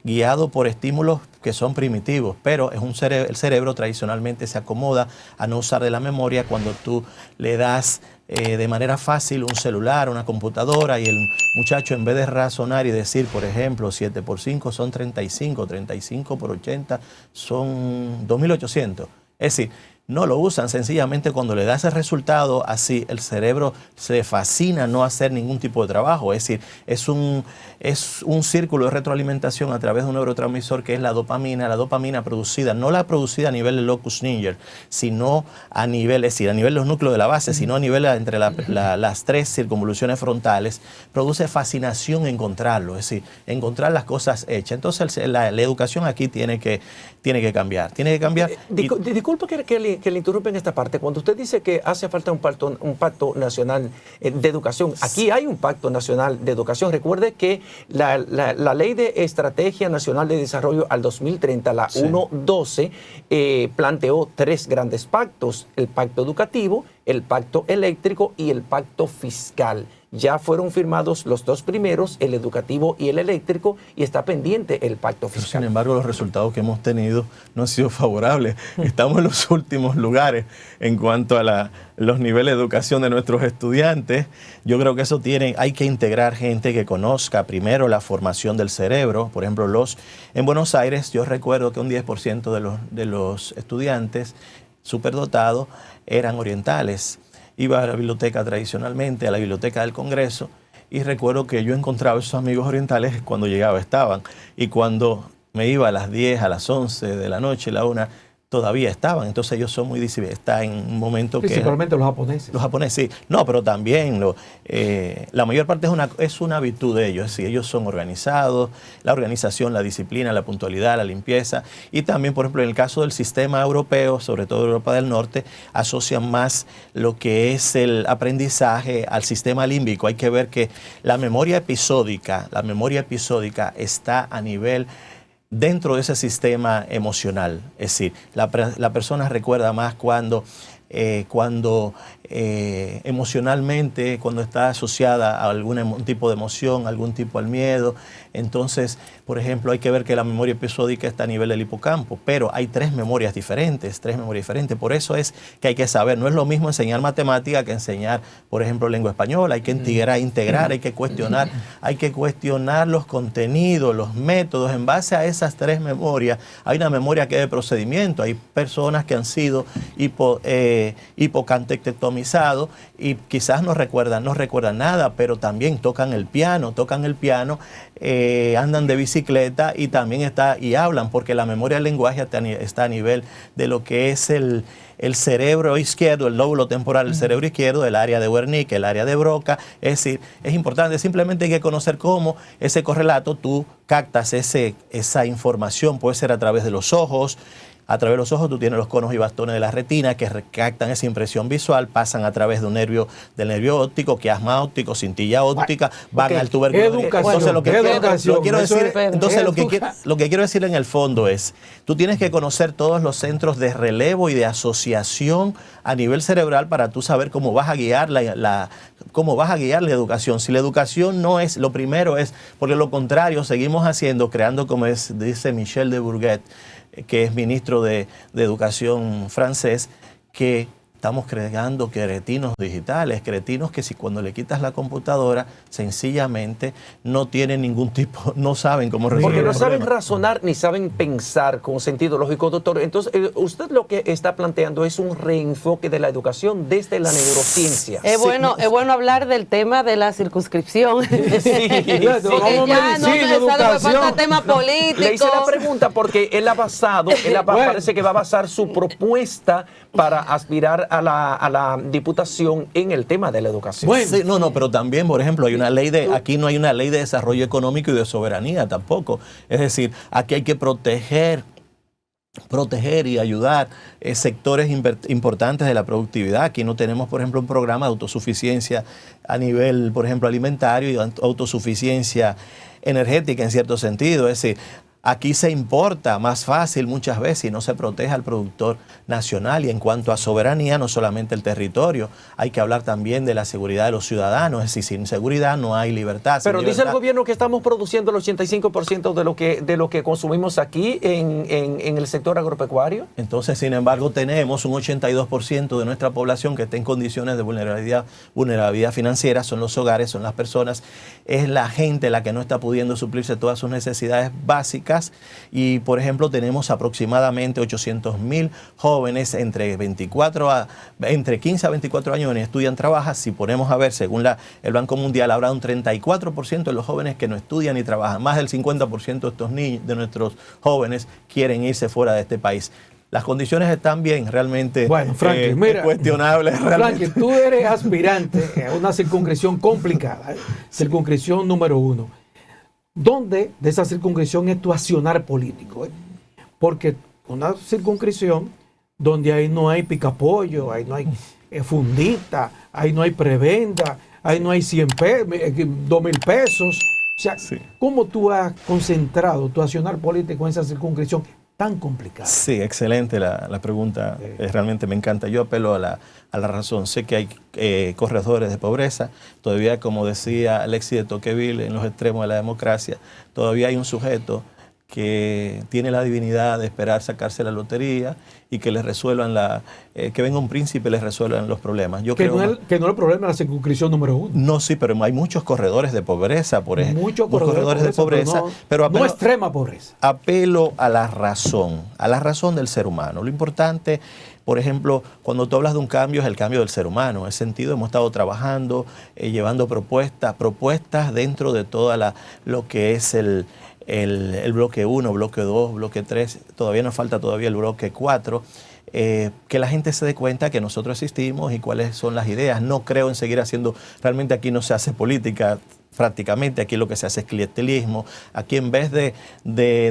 Speaker 20: guiado por estímulos que son primitivos, pero es el cerebro tradicionalmente se acomoda a no usar de la memoria cuando tú le das de manera fácil un celular, una computadora, y el muchacho, en vez de razonar y decir, por ejemplo, 7 por 5 son 35, 35 por 80 son 2800. Es decir, no lo usan, sencillamente cuando le das el resultado así, el cerebro se fascina a no hacer ningún tipo de trabajo. Es decir, es un círculo de retroalimentación a través de un neurotransmisor que es la dopamina producida, no la producida a nivel del locus Niger, sino a nivel de los núcleos de la base, sino a nivel entre las 3 circunvoluciones frontales. Produce fascinación encontrarlo, es decir, encontrar las cosas hechas. Entonces la educación aquí tiene que cambiar.
Speaker 2: Disculpe que le interrumpa en esta parte. Cuando usted dice que hace falta un pacto nacional de educación, aquí hay un pacto nacional de educación. Recuerde que la Ley de Estrategia Nacional de Desarrollo al 2030, la 1.12, planteó 3 grandes pactos: el pacto educativo, el pacto eléctrico y el pacto fiscal. Ya fueron firmados los 2 primeros, el educativo y el eléctrico, y está pendiente el pacto fiscal.
Speaker 20: Sin embargo, los resultados que hemos tenido no han sido favorables. Estamos en los últimos lugares en cuanto a los niveles de educación de nuestros estudiantes. Yo creo que hay que integrar gente que conozca primero la formación del cerebro. Por ejemplo, en Buenos Aires, yo recuerdo que un 10% de los estudiantes superdotados eran orientales. Iba a la biblioteca tradicionalmente, a la biblioteca del Congreso, y recuerdo que yo encontraba esos amigos orientales cuando llegaba, estaban. Y cuando me iba a las 10, a las 11 de la noche, la 1, todavía estaban. Entonces ellos son muy disciplinados. Está en un momento que...
Speaker 1: Principalmente los japoneses.
Speaker 20: Los japoneses, sí. No, pero también la mayor parte es una virtud de ellos. Es decir, ellos son organizados, la organización, la disciplina, la puntualidad, la limpieza. Y también, por ejemplo, en el caso del sistema europeo, sobre todo Europa del Norte, asocian más lo que es el aprendizaje al sistema límbico. Hay que ver que la memoria episódica está a nivel dentro de ese sistema emocional. Es decir, la persona recuerda más cuando emocionalmente, cuando está asociada a algún tipo de emoción, algún tipo al miedo. Entonces, por ejemplo, hay que ver que la memoria episódica está a nivel del hipocampo, pero hay 3 memorias diferentes. Por eso es que hay que saber, no es lo mismo enseñar matemática que enseñar, por ejemplo, lengua española. Hay que integrar, hay que cuestionar los contenidos, los métodos. En base a esas 3 memorias, hay una memoria que es de procedimiento. Hay personas que han sido hipocantectomizados y quizás no recuerdan nada, pero también tocan el piano, andan de bicicleta y también hablan, porque la memoria del lenguaje está a nivel de lo que es el cerebro izquierdo, el lóbulo temporal del cerebro izquierdo, el área de Wernicke, el área de Broca. Es decir, es importante, simplemente hay que conocer cómo ese correlato tú captas esa información. Puede ser a través de los ojos. A través de los ojos tú tienes los conos y bastones de la retina que captan esa impresión visual, pasan a través de del nervio óptico, quiasma óptico, cintilla óptica, van al tubérculo. Entonces lo que quiero decir en el fondo es, tú tienes que conocer todos los centros de relevo y de asociación a nivel cerebral para tú saber cómo vas a guiar la educación. Si la educación no es, lo primero es, porque lo contrario seguimos creando, como dice Michel de Bourget, que es ministro de Educación francés, que estamos creando cretinos digitales, cretinos que si cuando le quitas la computadora, sencillamente no tienen ningún tipo, no saben cómo resolver.
Speaker 2: Porque no saben razonar ni saben pensar con sentido lógico, doctor. Entonces, usted lo que está planteando es un reenfoque de la educación desde la neurociencia.
Speaker 3: Es bueno hablar del tema de la circunscripción.
Speaker 2: Sí,
Speaker 3: porque ya no me falta tema político.
Speaker 2: Le hice la pregunta porque él ha basado, parece que va a basar su propuesta para aspirar a la diputación en el tema de la educación.
Speaker 20: Bueno, sí, pero también, por ejemplo, hay una ley aquí no hay una ley de desarrollo económico y de soberanía tampoco. Es decir, aquí hay que proteger y ayudar sectores importantes de la productividad. Aquí no tenemos, por ejemplo, un programa de autosuficiencia a nivel, por ejemplo, alimentario y autosuficiencia energética en cierto sentido. Es decir, aquí se importa más fácil muchas veces y no se protege al productor nacional. Y en cuanto a soberanía, no solamente el territorio, hay que hablar también de la seguridad de los ciudadanos. Es decir, sin seguridad no hay libertad.
Speaker 2: Pero dice el gobierno que estamos produciendo el 85% de lo que consumimos aquí en el sector agropecuario.
Speaker 20: Entonces, sin embargo, tenemos un 82% de nuestra población que está en condiciones de vulnerabilidad financiera. Son los hogares, son las personas, es la gente la que no está pudiendo suplirse todas sus necesidades básicas. Y, por ejemplo, tenemos aproximadamente 800.000 jóvenes entre 15 a 24 años que estudian, trabajan. Si ponemos a ver, según el Banco Mundial, habrá un 34% de los jóvenes que no estudian y trabajan. Más del 50% de estos niños, de nuestros jóvenes, quieren irse fuera de este país. Las condiciones están bien, realmente.
Speaker 1: Bueno, Franklin, mira,
Speaker 20: cuestionables.
Speaker 1: Franklin, tú eres aspirante a una circunscripción complicada, circunscripción número 1. ¿Dónde de esa circunscripción es tu accionar político? Porque una circunscripción donde ahí no hay picapollo, ahí no hay fundita, ahí no hay prebenda, ahí no hay 2,000 pesos. O sea, sí. ¿Cómo tú has concentrado tu accionar político en esa circunscripción tan complicada?
Speaker 20: Sí, excelente la pregunta. Realmente me encanta. Yo apelo a la razón. Sé que hay corredores de pobreza. Todavía, como decía Alexis de Tocqueville, en los extremos de la democracia, todavía hay un sujeto que tiene la divinidad de esperar sacarse la lotería y que les resuelvan que venga un príncipe y les resuelvan los problemas.
Speaker 1: Que no es el problema de la circunscripción número 1.
Speaker 20: No, sí, pero hay muchos corredores de pobreza, por ejemplo. Muchos corredores de pobreza, pero
Speaker 1: no extrema pobreza.
Speaker 20: Apelo a la razón del ser humano. Lo importante, por ejemplo, cuando tú hablas de un cambio, es el cambio del ser humano. En ese sentido, hemos estado trabajando, llevando propuestas dentro de toda lo que es el bloque 1, bloque 2, bloque 3, todavía nos falta el bloque 4, que la gente se dé cuenta que nosotros existimos y cuáles son las ideas. No creo en seguir haciendo, realmente aquí no se hace política, prácticamente aquí lo que se hace es clientelismo. Aquí en vez de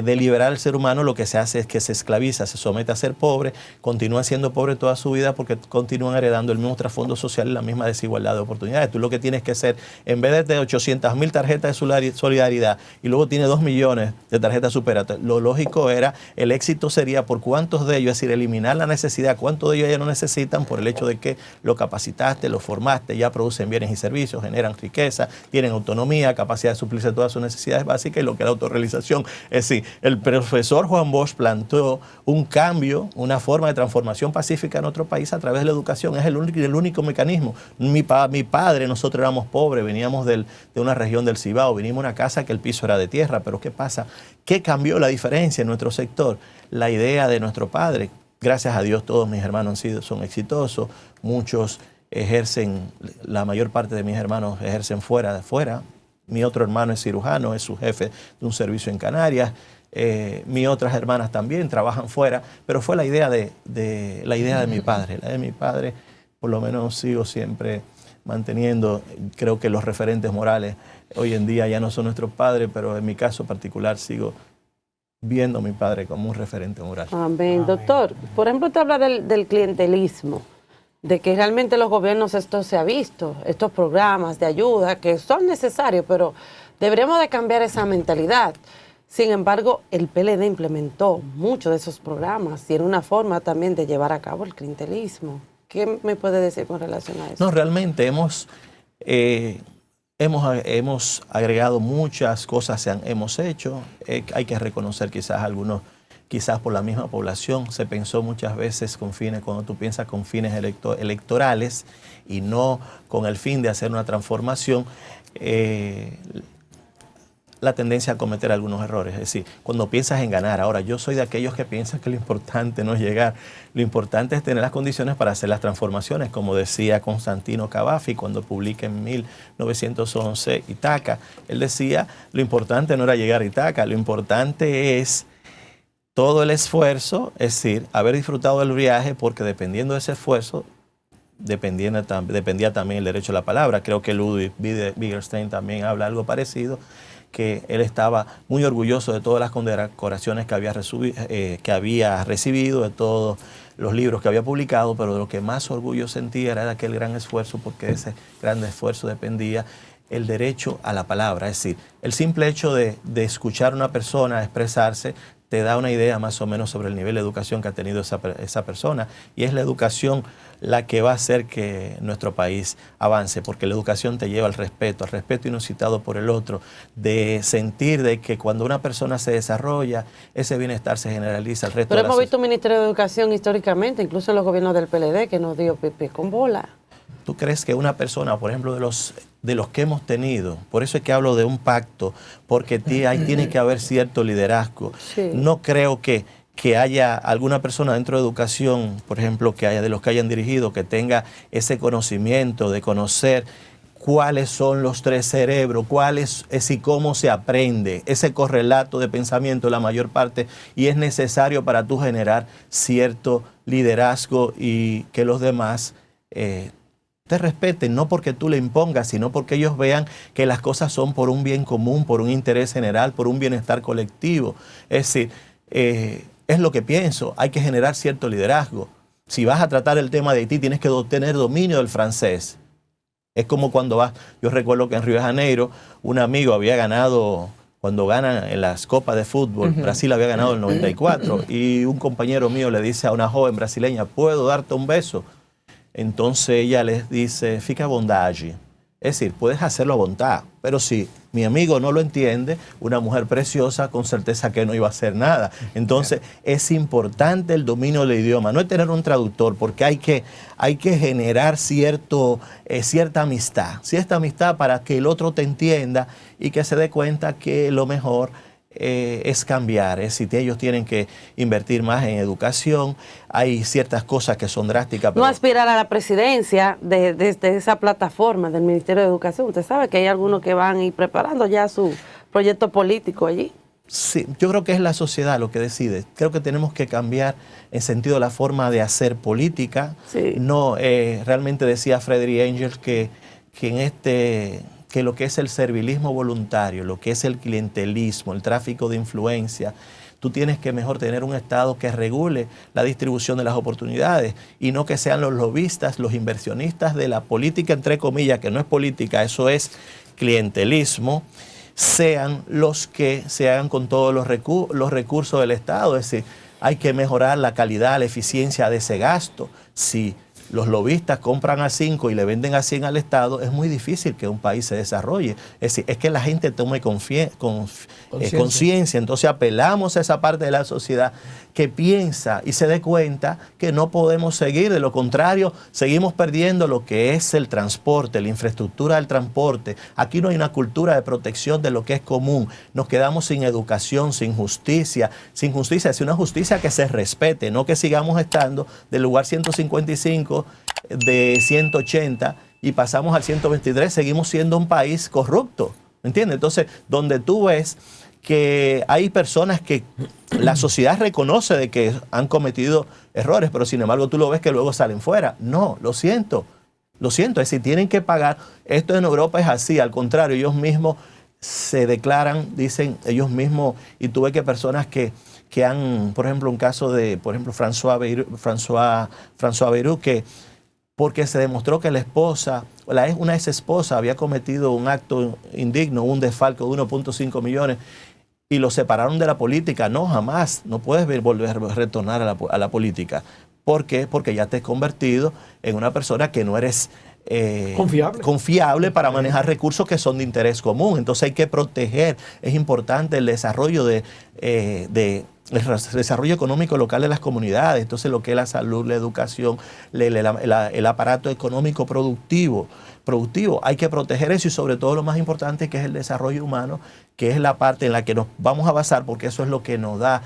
Speaker 20: liberar al ser humano, lo que se hace es que se esclaviza, se somete a ser pobre, continúa siendo pobre toda su vida porque continúan heredando el mismo trasfondo social y la misma desigualdad de oportunidades. Tú lo que tienes que hacer, en vez de 800.000 tarjetas de solidaridad y luego tiene 2 millones de tarjetas Supérate, lo lógico era, el éxito sería por cuántos de ellos, es decir, eliminar la necesidad, cuántos de ellos ya no necesitan por el hecho de que lo capacitaste, lo formaste, ya producen bienes y servicios, generan riqueza, tienen autonomía, capacidad de suplirse todas sus necesidades básicas y lo que es la autorrealización. Es decir, el profesor Juan Bosch planteó un cambio, una forma de transformación pacífica en nuestro país a través de la educación. Es el único mecanismo. Mi padre, nosotros éramos pobres, veníamos de una región del Cibao, vinimos a una casa que el piso era de tierra, pero ¿qué pasa? ¿Qué cambió la diferencia en nuestro sector? La idea de nuestro padre. Gracias a Dios todos mis hermanos son exitosos, muchos ejercen, la mayor parte de mis hermanos ejercen fuera. Mi otro hermano es cirujano, es su jefe de un servicio en Canarias. Mis otras hermanas también trabajan fuera, pero fue la idea de mi padre. La de mi padre, por lo menos sigo siempre manteniendo. Creo que los referentes morales hoy en día ya no son nuestros padres, pero en mi caso particular sigo viendo a mi padre como un referente moral.
Speaker 3: Amén. Doctor, por ejemplo, usted habla del clientelismo, de que realmente los gobiernos esto se ha visto, estos programas de ayuda que son necesarios, pero deberíamos de cambiar esa mentalidad. Sin embargo, el PLD implementó muchos de esos programas y era una forma también de llevar a cabo el clientelismo. ¿Qué me puede decir con relación a eso?
Speaker 20: No, realmente hemos agregado muchas cosas, hemos hecho. Hay que reconocer quizás algunos quizás por la misma población. Se pensó muchas veces con fines, cuando tú piensas con fines electorales y no con el fin de hacer una transformación, la tendencia a cometer algunos errores. Es decir, cuando piensas en ganar, ahora yo soy de aquellos que piensan que lo importante no es llegar, lo importante es tener las condiciones para hacer las transformaciones, como decía Constantino Cavafy cuando publica en 1911 Itaca. Él decía, lo importante no era llegar a Itaca, lo importante es todo el esfuerzo, es decir, haber disfrutado del viaje, porque dependiendo de ese esfuerzo, dependía también el derecho a la palabra. Creo que Ludwig Wittgenstein también habla algo parecido, que él estaba muy orgulloso de todas las condecoraciones que había recibido, de todos los libros que había publicado, pero de lo que más orgullo sentía era de aquel gran esfuerzo, porque de ese gran esfuerzo dependía el derecho a la palabra. Es decir, el simple hecho de escuchar a una persona expresarse te da una idea más o menos sobre el nivel de educación que ha tenido esa persona, y es la educación la que va a hacer que nuestro país avance, porque la educación te lleva al respeto inusitado por el otro, de sentir de que cuando una persona se desarrolla, ese bienestar se generaliza al resto de la sociedad.
Speaker 3: Pero hemos visto un Ministerio de Educación históricamente, incluso en los gobiernos del PLD, que nos dio pipí con bola.
Speaker 20: ¿Tú crees que una persona, por ejemplo, de los que hemos tenido, por eso es que hablo de un pacto, porque ahí tiene que haber cierto liderazgo?
Speaker 3: Sí.
Speaker 20: No creo que haya alguna persona dentro de educación, por ejemplo, de los que hayan dirigido, que tenga ese conocimiento de conocer cuáles son los tres cerebros, y cómo se aprende, ese correlato de pensamiento la mayor parte, y es necesario para tú generar cierto liderazgo y que los demás te respeten, no porque tú le impongas, sino porque ellos vean que las cosas son por un bien común, por un interés general, por un bienestar colectivo. Es decir, es lo que pienso, hay que generar cierto liderazgo. Si vas a tratar el tema de Haití, tienes que tener dominio del francés. Es como cuando vas, yo recuerdo que en Río de Janeiro, un amigo había ganado, cuando ganan en las copas de fútbol, Brasil había ganado el 94, y un compañero mío le dice a una joven brasileña, ¿puedo darte un beso? Entonces ella les dice, fica bondade. Es decir, puedes hacerlo a voluntad, pero si mi amigo no lo entiende, una mujer preciosa, con certeza que no iba a hacer nada. Entonces, es importante el dominio del idioma, no es tener un traductor, porque hay que generar cierta amistad para que el otro te entienda y que se dé cuenta que lo mejor es cambiar. Es decir, ellos tienen que invertir más en educación. Hay ciertas cosas que son drásticas.
Speaker 3: No aspirar a la presidencia desde esa plataforma del Ministerio de Educación. Usted sabe que hay algunos que van a ir preparando ya su proyecto político allí.
Speaker 20: Sí, yo creo que es la sociedad lo que decide. Creo que tenemos que cambiar en sentido la forma de hacer política.
Speaker 3: Sí.
Speaker 20: No, realmente decía Frederick Engels que lo que es el servilismo voluntario, lo que es el clientelismo, el tráfico de influencia, tú tienes que mejor tener un Estado que regule la distribución de las oportunidades y no que sean los lobistas, los inversionistas de la política, entre comillas, que no es política, eso es clientelismo, sean los que se hagan con todos los recursos del Estado. Es decir, hay que mejorar la calidad, la eficiencia de ese gasto. Si los lobistas compran a 5 y le venden a 100 al Estado, es muy difícil que un país se desarrolle. Es decir, es que la gente tome conciencia. Entonces apelamos a esa parte de la sociedad que piensa y se dé cuenta que no podemos seguir. De lo contrario, seguimos perdiendo lo que es el transporte, la infraestructura del transporte. Aquí no hay una cultura de protección de lo que es común. Nos quedamos sin educación, sin justicia. Es una justicia que se respete, no que sigamos estando del lugar 155 de 180 y pasamos al 123, seguimos siendo un país corrupto, ¿me entiendes? Entonces, donde tú ves que hay personas que la sociedad reconoce de que han cometido errores, pero sin embargo tú lo ves que luego salen fuera. No, lo siento, es decir, tienen que pagar. Esto en Europa es así, al contrario, ellos mismos se declaran, dicen ellos mismos, y tú ves que personas que han, por ejemplo, un caso de, por ejemplo, François Bayrou, que porque se demostró que la esposa, una ex esposa había cometido un acto indigno, un desfalco de 1.5 millones, y lo separaron de la política. No, jamás, no puedes volver a retornar a la política. ¿Por qué? Porque ya te has convertido en una persona que no eres confiable para manejar recursos que son de interés común. Entonces hay que proteger, es importante el desarrollo de el desarrollo económico local de las comunidades, entonces lo que es la salud, la educación, el aparato económico productivo, hay que proteger eso y sobre todo lo más importante que es el desarrollo humano, que es la parte en la que nos vamos a basar porque eso es lo que nos va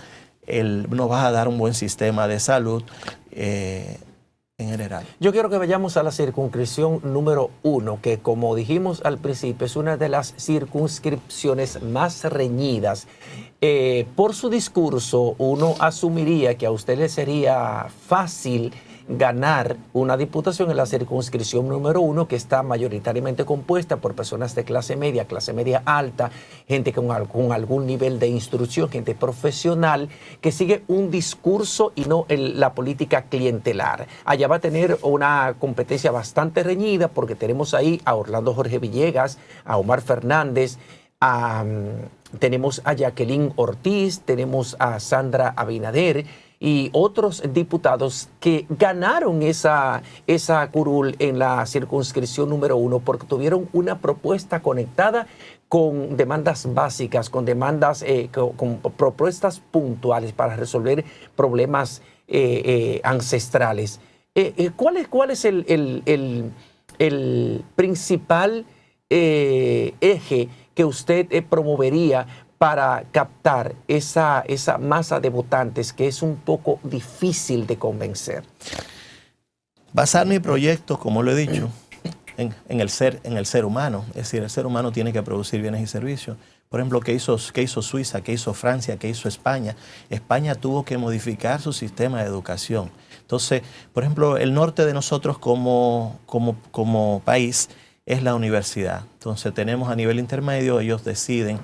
Speaker 20: a dar un buen sistema de salud en general.
Speaker 2: Yo quiero que vayamos a la circunscripción número 1, que como dijimos al principio es una de las circunscripciones más reñidas. Por su discurso, uno asumiría que a usted le sería fácil ganar una diputación en la circunscripción número 1, que está mayoritariamente compuesta por personas de clase media alta, gente con algún nivel de instrucción, gente profesional, que sigue un discurso y no la política clientelar. Allá va a tener una competencia bastante reñida porque tenemos ahí a Orlando Jorge Villegas, a Omar Fernández, tenemos a Jacqueline Ortiz, tenemos a Sandra Abinader y otros diputados que ganaron esa curul en la circunscripción número 1 porque tuvieron una propuesta conectada con demandas básicas, con demandas, con propuestas puntuales para resolver problemas ancestrales. ¿Cuál es el principal eje que usted promovería para captar esa masa de votantes que es un poco difícil de convencer?
Speaker 20: Basar mi proyecto, como lo he dicho, en el ser humano. Es decir, el ser humano tiene que producir bienes y servicios. Por ejemplo, ¿qué hizo Suiza? ¿Qué hizo Francia? ¿Qué hizo España? España tuvo que modificar su sistema de educación. Entonces, por ejemplo, el norte de nosotros como país es la universidad. Entonces tenemos a nivel intermedio, ellos deciden,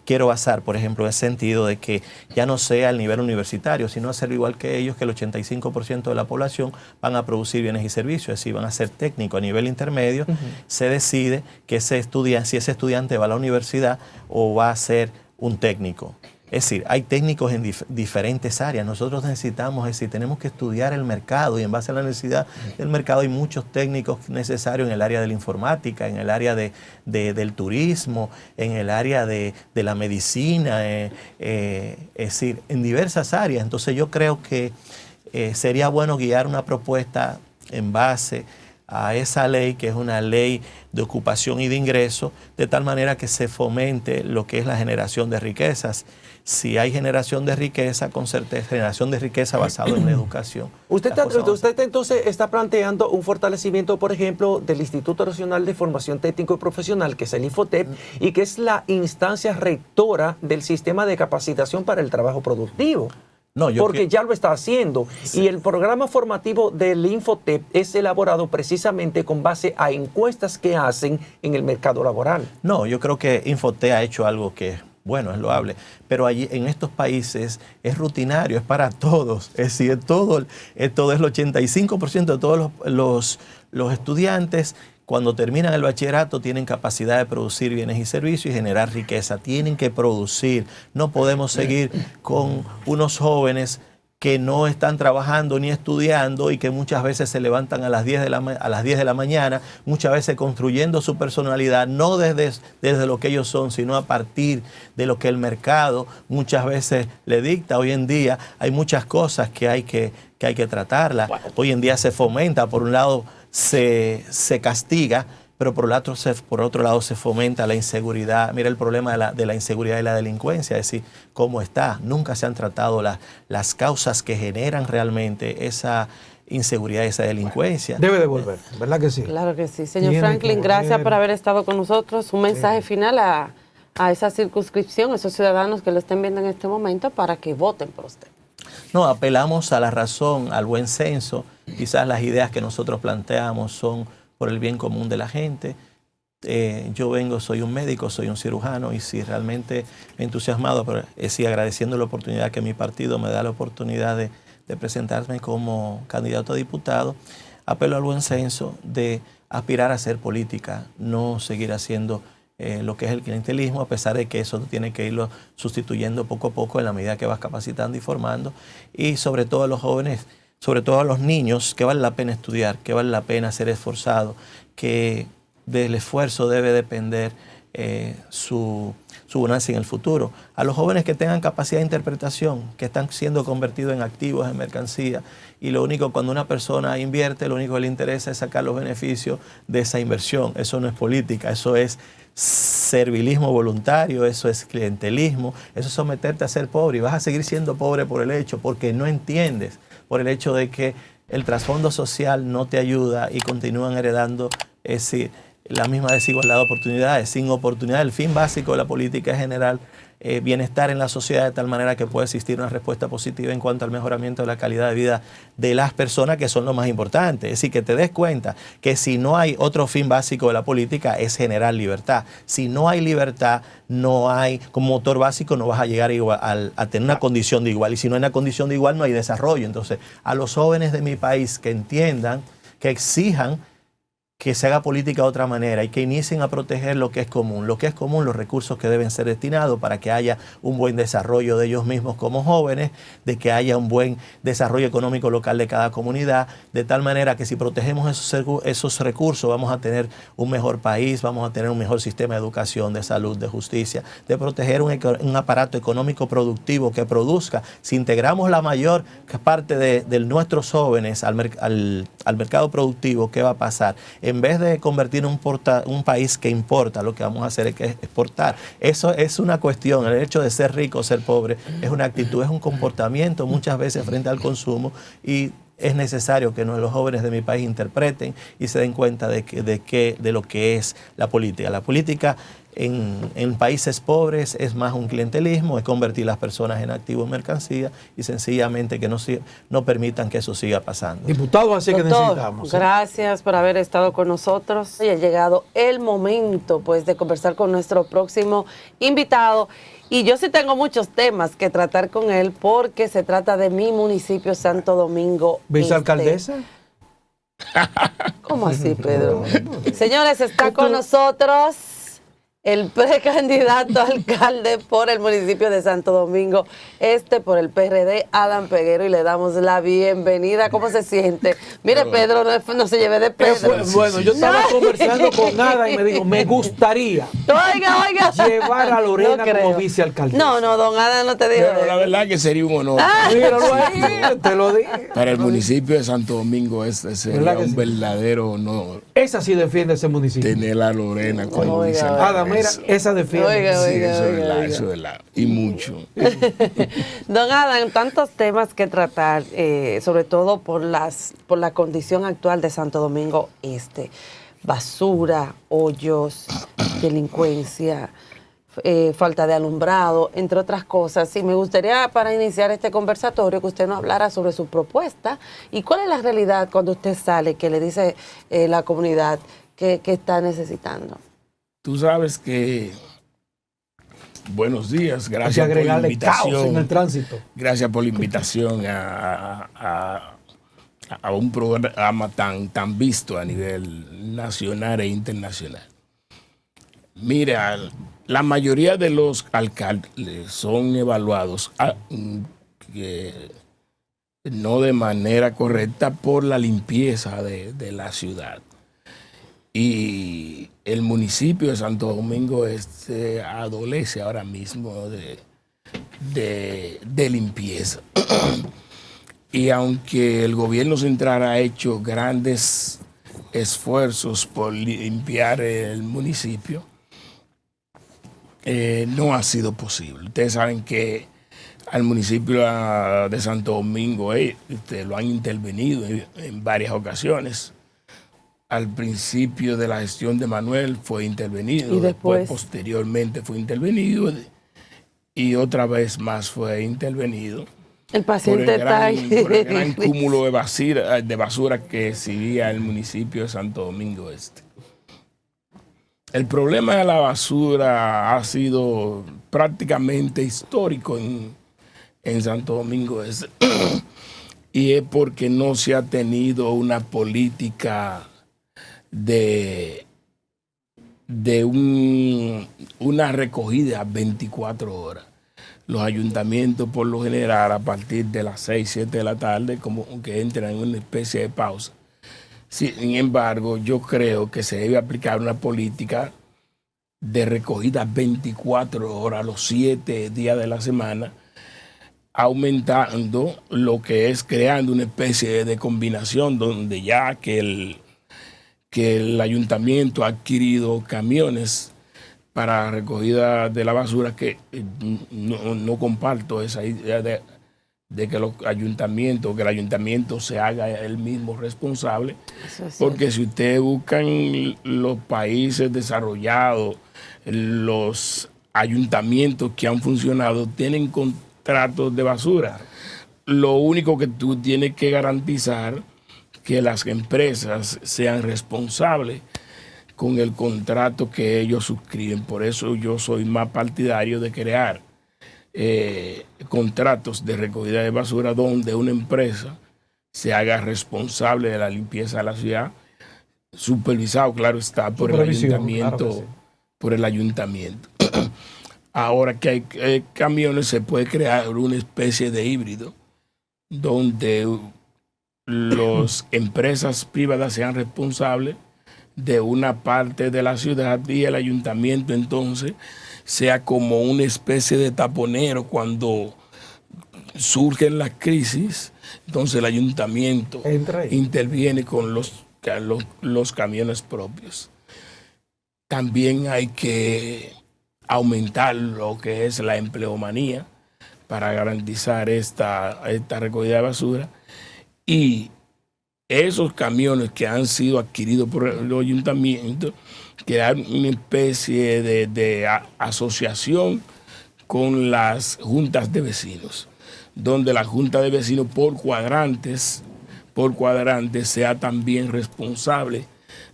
Speaker 20: quiero basar, por ejemplo, en el sentido de que ya no sea el nivel universitario, sino hacerlo igual que ellos, que el 85% de la población van a producir bienes y servicios, es decir, van a ser técnicos a nivel intermedio. Se decide que si ese estudiante va a la universidad o va a ser un técnico. Es decir, hay técnicos en diferentes áreas. Nosotros necesitamos, es decir, tenemos que estudiar el mercado y en base a la necesidad del mercado hay muchos técnicos necesarios en el área de la informática, en el área del turismo, en el área de la medicina, es decir, en diversas áreas. Entonces yo creo que sería bueno guiar una propuesta en base a esa ley, que es una ley de ocupación y de ingreso, de tal manera que se fomente lo que es la generación de riquezas. Si hay generación de riqueza, con certeza, generación de riqueza basada en la educación.
Speaker 2: Usted entonces está planteando un fortalecimiento, por ejemplo, del Instituto Nacional de Formación Técnico y Profesional, que es el Infotep, y que es la instancia rectora del sistema de capacitación para el trabajo productivo. Porque ya lo está haciendo. Sí. Y el programa formativo del Infotep es elaborado precisamente con base a encuestas que hacen en el mercado laboral.
Speaker 20: No, yo creo que Infotep ha hecho algo que bueno, es loable, pero allí en estos países es rutinario, es para todos, es decir, todo el 85% de todos los estudiantes cuando terminan el bachillerato tienen capacidad de producir bienes y servicios y generar riqueza, tienen que producir, no podemos seguir con unos jóvenes que no están trabajando ni estudiando y que muchas veces se levantan a las 10 de la mañana, muchas veces construyendo su personalidad, no desde lo que ellos son, sino a partir de lo que el mercado muchas veces le dicta. Hoy en día hay muchas cosas que hay que tratarlas. Hoy en día se fomenta, por un lado se castiga, pero por otro lado se fomenta la inseguridad. Mira el problema de la inseguridad y la delincuencia, es decir, cómo está. Nunca se han tratado las causas que generan realmente esa inseguridad y esa delincuencia.
Speaker 1: Debe devolver, ¿verdad que sí?
Speaker 3: Claro que sí. Señor Franklin, gracias por haber estado con nosotros. Un mensaje final a esa circunscripción, a esos ciudadanos que lo estén viendo en este momento para que voten por usted.
Speaker 20: No, apelamos a la razón, al buen senso. Quizás las ideas que nosotros planteamos son por el bien común de la gente. Yo soy un médico, soy un cirujano y si realmente me he entusiasmado, pero sí agradeciendo la oportunidad que mi partido me da la oportunidad de presentarme como candidato a diputado, apelo al buen senso de aspirar a hacer política, no seguir haciendo lo que es el clientelismo, a pesar de que eso tiene que irlo sustituyendo poco a poco en la medida que vas capacitando y formando, y sobre todo a los jóvenes, sobre todo a los niños, que vale la pena estudiar, que vale la pena ser esforzado, que del esfuerzo debe depender su bonanza en el futuro. A los jóvenes que tengan capacidad de interpretación, que están siendo convertidos en activos, en mercancía, y lo único, cuando una persona invierte, lo único que le interesa es sacar los beneficios de esa inversión. Eso no es política, eso es servilismo voluntario, eso es clientelismo, eso es someterte a ser pobre, y vas a seguir siendo pobre por el hecho, porque no entiendes, por el hecho de que el trasfondo social no te ayuda y continúan heredando la misma desigualdad de oportunidades. Sin oportunidad, el fin básico de la política es generar bienestar en la sociedad de tal manera que pueda existir una respuesta positiva en cuanto al mejoramiento de la calidad de vida de las personas, que son lo más importante. Es decir, que te des cuenta que si no hay otro fin básico de la política es generar libertad. Si no hay libertad, no hay, como motor básico no vas a llegar a tener una condición de igual, y si no hay una condición de igual no hay desarrollo. Entonces, a los jóvenes de mi país que entiendan, que exijan que se haga política de otra manera y que inicien a proteger lo que es común. Lo que es común, los recursos que deben ser destinados para que haya un buen desarrollo de ellos mismos como jóvenes, de que haya un buen desarrollo económico local de cada comunidad, de tal manera que si protegemos esos recursos vamos a tener un mejor país, vamos a tener un mejor sistema de educación, de salud, de justicia, de proteger un aparato económico productivo que produzca. Si integramos la mayor parte de nuestros jóvenes al mercado productivo, ¿qué va a pasar? En vez de convertir un país que importa, lo que vamos a hacer es exportar. Eso es una cuestión. El hecho de ser rico o ser pobre es una actitud, es un comportamiento muchas veces frente al consumo, y es necesario que los jóvenes de mi país interpreten y se den cuenta de lo que es la política. La política en países pobres es más un clientelismo, es convertir las personas en activos en mercancía, y sencillamente que no permitan que eso siga pasando.
Speaker 1: Diputado, así que
Speaker 3: Doctor,
Speaker 1: necesitamos.
Speaker 3: Gracias por haber estado con nosotros. Y ha llegado el momento, pues, de conversar con nuestro próximo invitado. Y yo sí tengo muchos temas que tratar con él, porque se trata de mi municipio, Santo Domingo.
Speaker 1: ¿Vicealcaldesa?
Speaker 3: ¿Cómo así, Pedro? Señores, está con nosotros el precandidato a alcalde por el municipio de Santo Domingo por el PRD, Adán Peguero, y le damos la bienvenida. ¿Cómo se siente? Mire, Pedro, no se lleve de Pedro.
Speaker 1: Bueno, yo estaba conversando con Adán y me dijo, me gustaría llevar a Lorena como vicealcaldesa.
Speaker 3: No, don Adán no te digo.
Speaker 21: Pero la verdad que sería un honor.
Speaker 1: Míralo ahí, te lo dije.
Speaker 21: Para el municipio de Santo Domingo sería un verdadero honor.
Speaker 1: Esa sí defiende ese municipio.
Speaker 21: Tener a Lorena como vicealcaldesa.
Speaker 1: Adán, mira, esa defiende.
Speaker 21: Eso es verdad. Y mucho.
Speaker 3: Don Adán, tantos temas que tratar, sobre todo por la condición actual de Santo Domingo Este. Basura, hoyos, delincuencia, falta de alumbrado, entre otras cosas. Y me gustaría, para iniciar este conversatorio, que usted nos hablara sobre su propuesta y cuál es la realidad cuando usted sale, que le dice la comunidad que está necesitando.
Speaker 21: Tú sabes que... Buenos días, gracias por la invitación.
Speaker 1: Caos en el tránsito.
Speaker 21: Gracias por la invitación a un programa tan visto a nivel nacional e internacional. Mira, la mayoría de los alcaldes son evaluados no de manera correcta por la limpieza de la ciudad. Y el municipio de Santo Domingo adolece ahora mismo de limpieza. Y aunque el gobierno central ha hecho grandes esfuerzos por limpiar el municipio, no ha sido posible. Ustedes saben que al municipio de Santo Domingo lo han intervenido en varias ocasiones. Al principio de la gestión de Manuel fue intervenido, y después posteriormente fue intervenido, y otra vez más fue intervenido.
Speaker 3: El paciente está ahí.
Speaker 21: Por el gran cúmulo de basura que exhibía el municipio de Santo Domingo Este. El problema de la basura ha sido prácticamente histórico en Santo Domingo Este. Y es porque no se ha tenido una política de una recogida 24 horas. Los ayuntamientos, por lo general, a partir de las 6, 7 de la tarde, como que entran en una especie de pausa. Sin embargo, yo creo que se debe aplicar una política de recogida 24 horas, los 7 días de la semana, aumentando lo que es creando una especie de combinación donde ya que el ayuntamiento ha adquirido camiones para recogida de la basura, que no comparto esa idea de que el ayuntamiento se haga él mismo responsable, porque si ustedes buscan los países desarrollados, los ayuntamientos que han funcionado tienen contratos de basura. Lo único que tú tienes que garantizar que las empresas sean responsables con el contrato que ellos suscriben. Por eso yo soy más partidario de crear contratos de recogida de basura donde una empresa se haga responsable de la limpieza de la ciudad, supervisado, claro está, por el ayuntamiento. Claro sí. Por el ayuntamiento. Ahora que hay camiones, se puede crear una especie de híbrido donde las empresas privadas sean responsables de una parte de la ciudad y el ayuntamiento entonces sea como una especie de taponero cuando surgen las crisis. Entonces el ayuntamiento interviene con los camiones propios. También hay que aumentar lo que es la empleomanía para garantizar esta recogida de basura, y esos camiones que han sido adquiridos por el ayuntamiento, crear una especie de asociación con las juntas de vecinos, donde la junta de vecinos por cuadrantes sea también responsable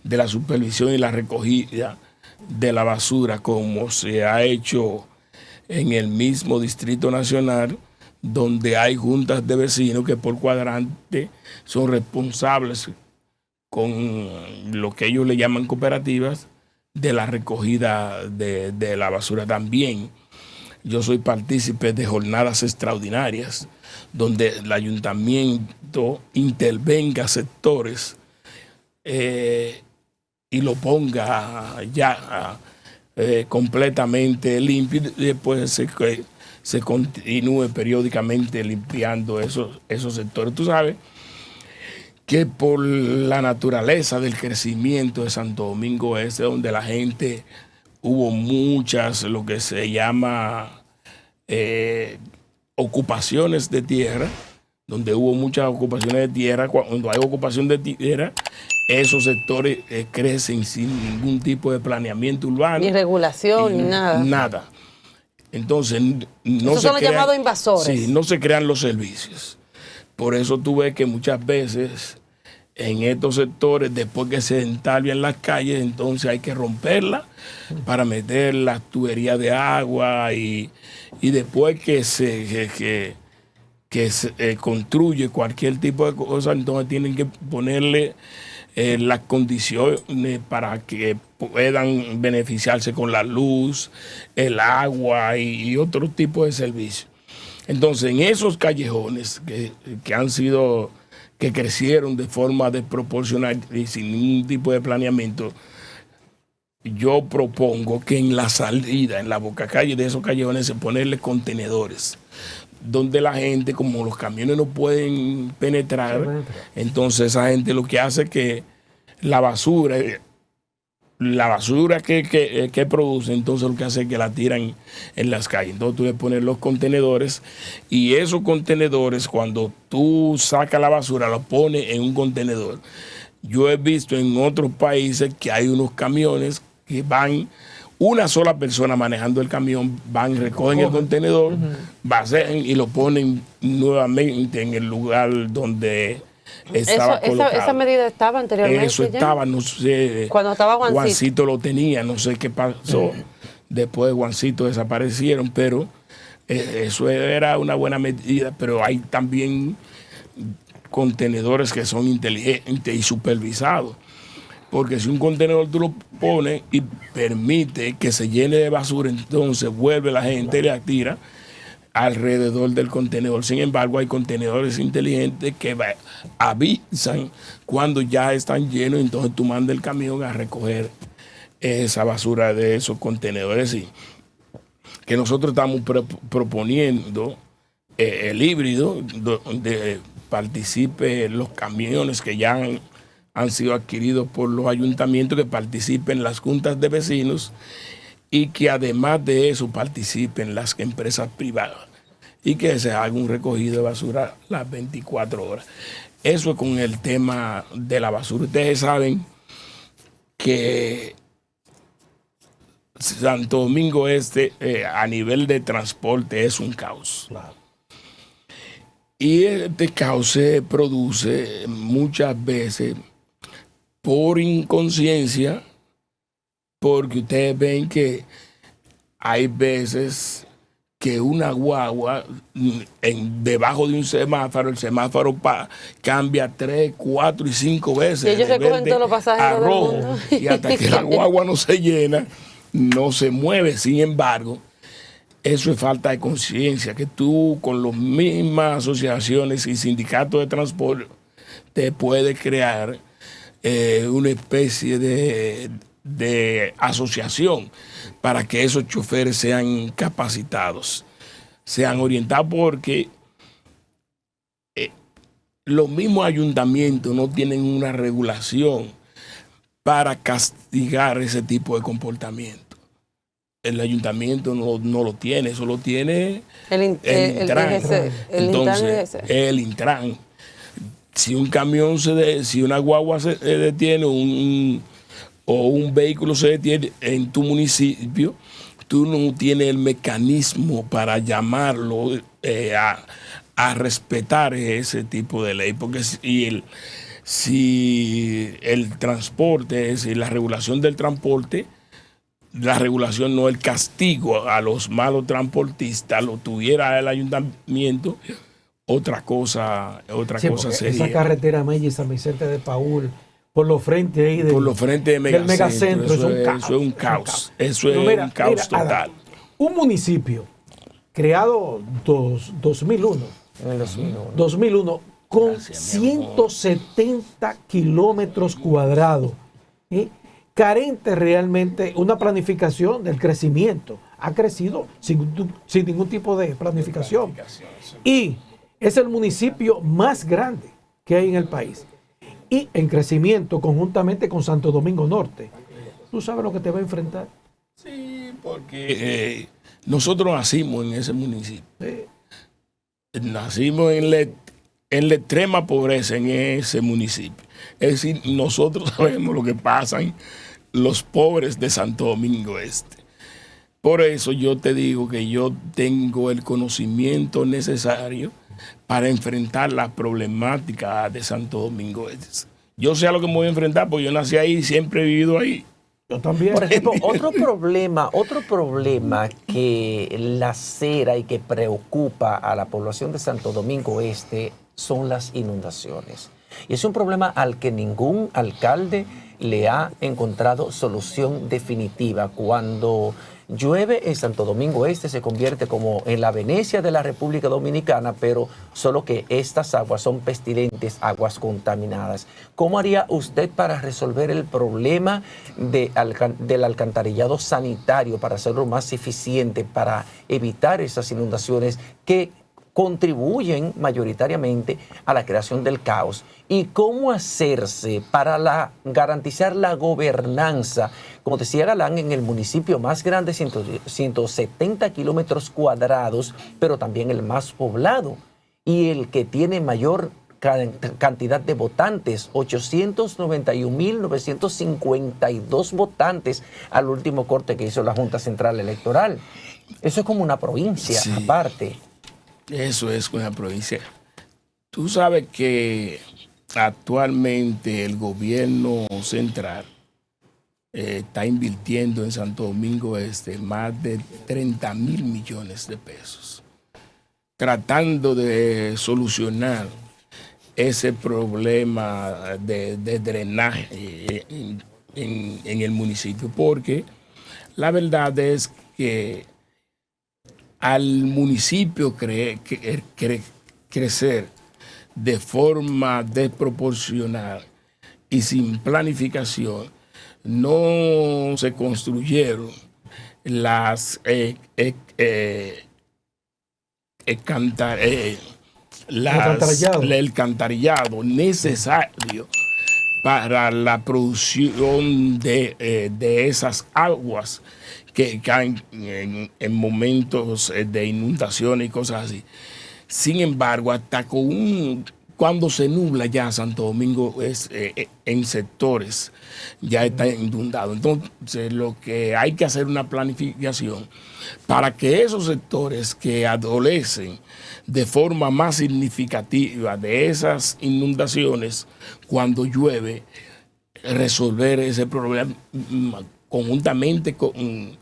Speaker 21: de la supervisión y la recogida de la basura, como se ha hecho en el mismo Distrito Nacional, donde hay juntas de vecinos que por cuadrante son responsables con lo que ellos le llaman cooperativas de la recogida de la basura. También yo soy partícipe de jornadas extraordinarias donde el ayuntamiento intervenga sectores y lo ponga ya completamente limpio, y después se continúe periódicamente limpiando esos sectores. Tú sabes que por la naturaleza del crecimiento de Santo Domingo Este, donde la gente hubo muchas, lo que se llama ocupaciones de tierra, donde hubo muchas ocupaciones de tierra. Cuando hay ocupación de tierra, esos sectores crecen sin ningún tipo de planeamiento urbano.
Speaker 3: Ni regulación, ni nada.
Speaker 21: Nada. Entonces, no
Speaker 3: esos son los llamados invasores.
Speaker 21: Sí, no se crean los servicios. Por eso tú ves que muchas veces en estos sectores, después que se entalvian las calles, entonces hay que romperlas para meter las tuberías de agua, y después que se construye cualquier tipo de cosa, entonces tienen que ponerle las condiciones para que puedan beneficiarse con la luz, el agua y otro tipo de servicios. Entonces, en esos callejones que crecieron de forma desproporcional y sin ningún tipo de planeamiento, yo propongo que en la salida, en la bocacalle de esos callejones, se ponerle contenedores, donde la gente, como los camiones no pueden penetrar, entonces esa gente lo que hace es que la basura que produce, entonces lo que hace es que la tiran en las calles. Entonces tú le pones los contenedores, y esos contenedores, cuando tú sacas la basura, lo pones en un contenedor. Yo he visto en otros países que hay unos camiones que van, una sola persona manejando el camión, recogen el contenedor, vacían y lo ponen nuevamente en el lugar donde estaba colocado.
Speaker 3: Esa medida estaba anteriormente.
Speaker 21: Eso estaba, no sé.
Speaker 3: Cuando estaba Juancito.
Speaker 21: Juancito lo tenía, no sé qué pasó. Después de Juancito desaparecieron, pero eso era una buena medida. Pero hay también contenedores que son inteligentes y supervisados. Porque si un contenedor tú lo pones y permite que se llene de basura, entonces vuelve la gente y le tira alrededor del contenedor. Sin embargo, hay contenedores inteligentes que avisan cuando ya están llenos, entonces tú mandas el camión a recoger esa basura de esos contenedores. Es decir, que nosotros estamos proponiendo el híbrido, donde participe los camiones que ya han sido adquiridos por los ayuntamientos, que participen las juntas de vecinos y que además de eso participen las empresas privadas y que se haga un recogido de basura las 24 horas. Eso es con el tema de la basura. Ustedes saben que Santo Domingo Este a nivel de transporte es un caos. Y este caos se produce muchas veces por inconsciencia, porque ustedes ven que hay veces que una guagua debajo de un semáforo, el semáforo cambia 3, 4 y 5 veces.
Speaker 3: Y ellos recogen todos los pasajeros
Speaker 21: del mundo. Y hasta que la guagua no se llena, no se mueve. Sin embargo, eso es falta de conciencia, que tú con las mismas asociaciones y sindicatos de transporte te puedes crear una especie de asociación para que esos choferes sean capacitados, sean orientados, porque los mismos ayuntamientos no tienen una regulación para castigar ese tipo de comportamiento. El ayuntamiento no lo tiene, eso lo tiene el Intran. Entonces, el Intran. Si un camión si una guagua se detiene o un vehículo se detiene en tu municipio, tú no tienes el mecanismo para llamarlo a respetar ese tipo de ley, porque si el transporte, es decir, la regulación del transporte, la regulación no el castigo a los malos transportistas, lo tuviera el ayuntamiento, otra cosa sería.
Speaker 1: Esa carretera Mella y San Vicente de Paúl, por los frentes ahí
Speaker 21: del
Speaker 1: megacentro,
Speaker 21: eso es un caos. Eso es un caos total.
Speaker 1: Adán, un municipio creado 2001 con 170 kilómetros cuadrados, carente realmente una planificación del crecimiento. Ha crecido sin ningún tipo de planificación. Y es el municipio más grande que hay en el país. Y en crecimiento conjuntamente con Santo Domingo Norte. ¿Tú sabes lo que te va a enfrentar?
Speaker 21: Sí, porque nosotros nacimos en ese municipio. Nacimos en la extrema pobreza en ese municipio. Es decir, nosotros sabemos lo que pasan los pobres de Santo Domingo Este. Por eso yo te digo que yo tengo el conocimiento necesario para enfrentar la problemática de Santo Domingo Este. Yo sé a lo que me voy a enfrentar, porque yo nací ahí y siempre he vivido ahí.
Speaker 1: Yo también.
Speaker 2: Por ejemplo, otro problema que lacera y que preocupa a la población de Santo Domingo Este son las inundaciones. Y es un problema al que ningún alcalde le ha encontrado solución definitiva. Cuando llueve en Santo Domingo Este se convierte como en la Venecia de la República Dominicana, pero solo que estas aguas son pestilentes, aguas contaminadas. ¿Cómo haría usted para resolver el problema del alcantarillado sanitario, para hacerlo más eficiente, para evitar esas inundaciones que contribuyen mayoritariamente a la creación del caos? ¿Y cómo hacerse para garantizar la gobernanza, como decía Galán, en el municipio más grande, 170 kilómetros cuadrados, pero también el más poblado y el que tiene mayor cantidad de votantes, 891.952 votantes al último corte que hizo la Junta Central Electoral? Eso es como una provincia aparte.
Speaker 21: Eso es una provincia. Tú sabes que actualmente el gobierno central está invirtiendo en Santo Domingo Este más de 30,000 millones de pesos, tratando de solucionar ese problema de drenaje en el municipio, porque la verdad es que al municipio crecer de forma desproporcional y sin planificación, no se construyeron las el alcantarillado necesario para la producción de esas aguas que caen en momentos de inundaciones y cosas así. Sin embargo, hasta cuando se nubla ya Santo Domingo en sectores ya está inundado. Entonces lo que hay que hacer una planificación para que esos sectores que adolecen de forma más significativa de esas inundaciones cuando llueve, resolver ese problema conjuntamente con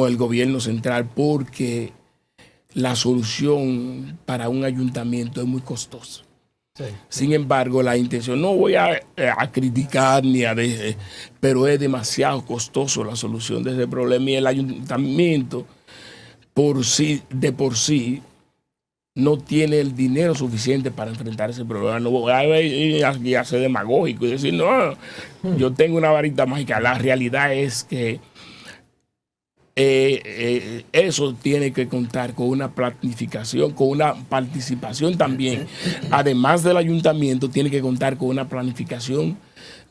Speaker 21: el gobierno central, porque la solución para un ayuntamiento es muy costosa. Sí. Sin embargo, la intención, no voy a criticar pero es demasiado costoso la solución de ese problema, y el ayuntamiento de por sí no tiene el dinero suficiente para enfrentar ese problema. No voy a ir aquí a ser demagógico y decir, no, yo tengo una varita mágica. La realidad es que eso tiene que contar con una planificación, con una participación también. Además del ayuntamiento, tiene que contar con una planificación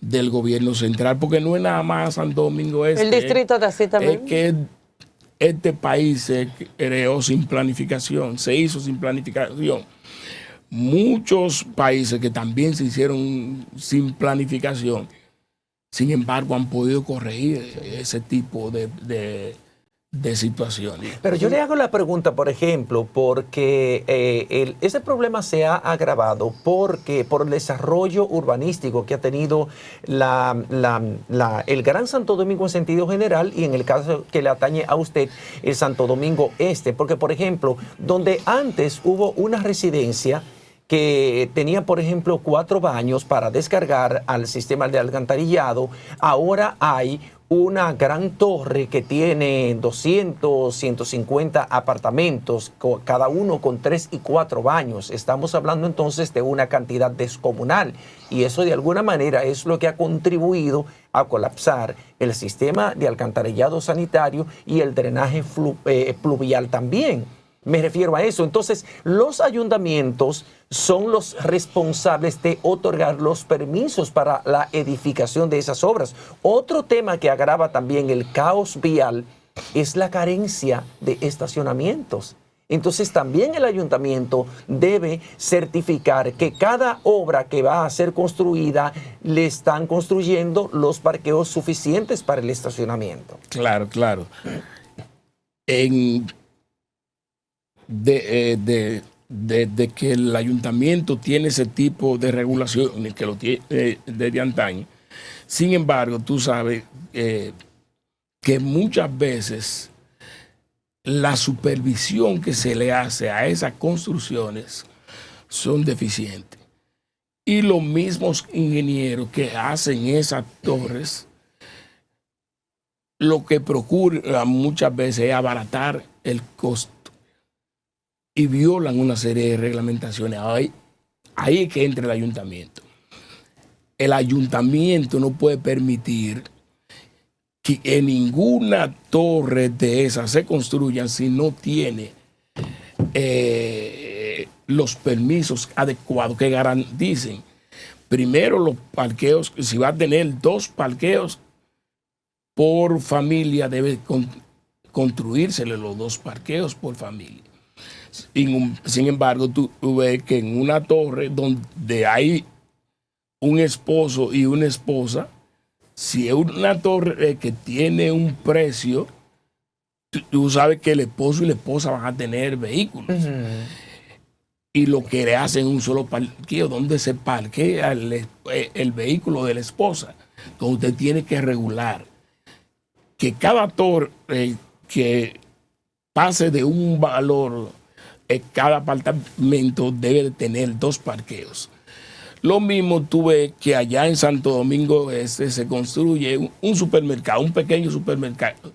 Speaker 21: del gobierno central, porque no es nada más Santo Domingo Este.
Speaker 3: El distrito de así también.
Speaker 21: Es que este país se creó sin planificación, se hizo sin planificación. Muchos países que también se hicieron sin planificación, sin embargo, han podido corregir ese tipo de situaciones.
Speaker 2: Pero yo le hago la pregunta, por ejemplo, porque ese problema se ha agravado porque por el desarrollo urbanístico que ha tenido el Gran Santo Domingo en sentido general, y en el caso que le atañe a usted, el Santo Domingo Este. Porque, por ejemplo, donde antes hubo una residencia que tenía, por ejemplo, 4 baños para descargar al sistema de alcantarillado, ahora hay una gran torre que tiene 200, 150 apartamentos, cada uno con 3 y 4 baños. Estamos hablando entonces de una cantidad descomunal, y eso de alguna manera es lo que ha contribuido a colapsar el sistema de alcantarillado sanitario y el drenaje pluvial también. Me refiero a eso. Entonces, los ayuntamientos son los responsables de otorgar los permisos para la edificación de esas obras. Otro tema que agrava también el caos vial es la carencia de estacionamientos. Entonces, también el ayuntamiento debe certificar que cada obra que va a ser construida le están construyendo los parqueos suficientes para el estacionamiento.
Speaker 21: Claro, claro. De que el ayuntamiento tiene ese tipo de regulaciones, que lo tiene desde antaño. Sin embargo, tú sabes que muchas veces la supervisión que se le hace a esas construcciones son deficientes. Y los mismos ingenieros que hacen esas torres, lo que procuran muchas veces es abaratar el costo y violan una serie de reglamentaciones. Ahí es que entra el ayuntamiento. El ayuntamiento no puede permitir que en ninguna torre de esas se construyan si no tiene los permisos adecuados que garanticen. Primero, los parqueos. Si va a tener 2 parqueos por familia, debe construírsele los 2 parqueos por familia. Sin embargo, tú ves que en una torre donde hay un esposo y una esposa, si es una torre que tiene un precio, tú sabes que el esposo y la esposa van a tener vehículos. Y lo que le hacen un solo parqueo, donde se parquea el vehículo de la esposa. Entonces usted tiene que regular que cada torre que pase de un valor, cada apartamento debe de tener 2 parqueos. Lo mismo tú ves que allá en Santo Domingo Este se construye un supermercado, un pequeño supermercado,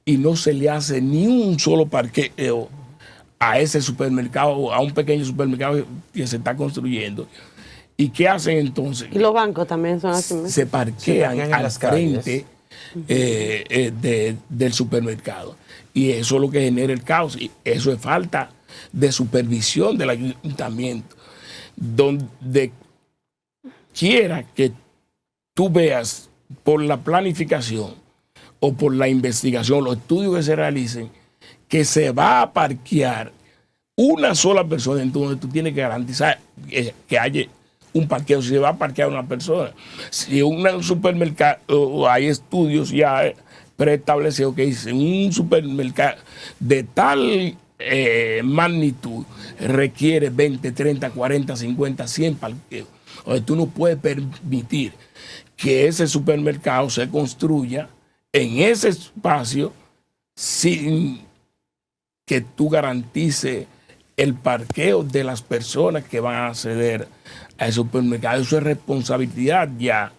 Speaker 21: y no se le hace ni un solo parqueo a ese supermercado, a un pequeño supermercado que se está construyendo. ¿Y qué hacen entonces?
Speaker 3: Y los bancos también son así.
Speaker 21: Se parquean al frente del supermercado. Y eso es lo que genera el caos. Y eso es falta de supervisión del ayuntamiento. Donde quiera que tú veas por la planificación o por la investigación, los estudios que se realicen, que se va a parquear una sola persona, entonces tú tienes que garantizar que haya un parqueo. Si se va a parquear una persona, si un supermercado, hay estudios ya preestablecidos que dicen un supermercado de tal magnitud requiere 20, 30, 40, 50, 100 parqueos. O sea, tú no puedes permitir que ese supermercado se construya en ese espacio sin que tú garantices el parqueo de las personas que van a acceder al supermercado. Eso es responsabilidad ya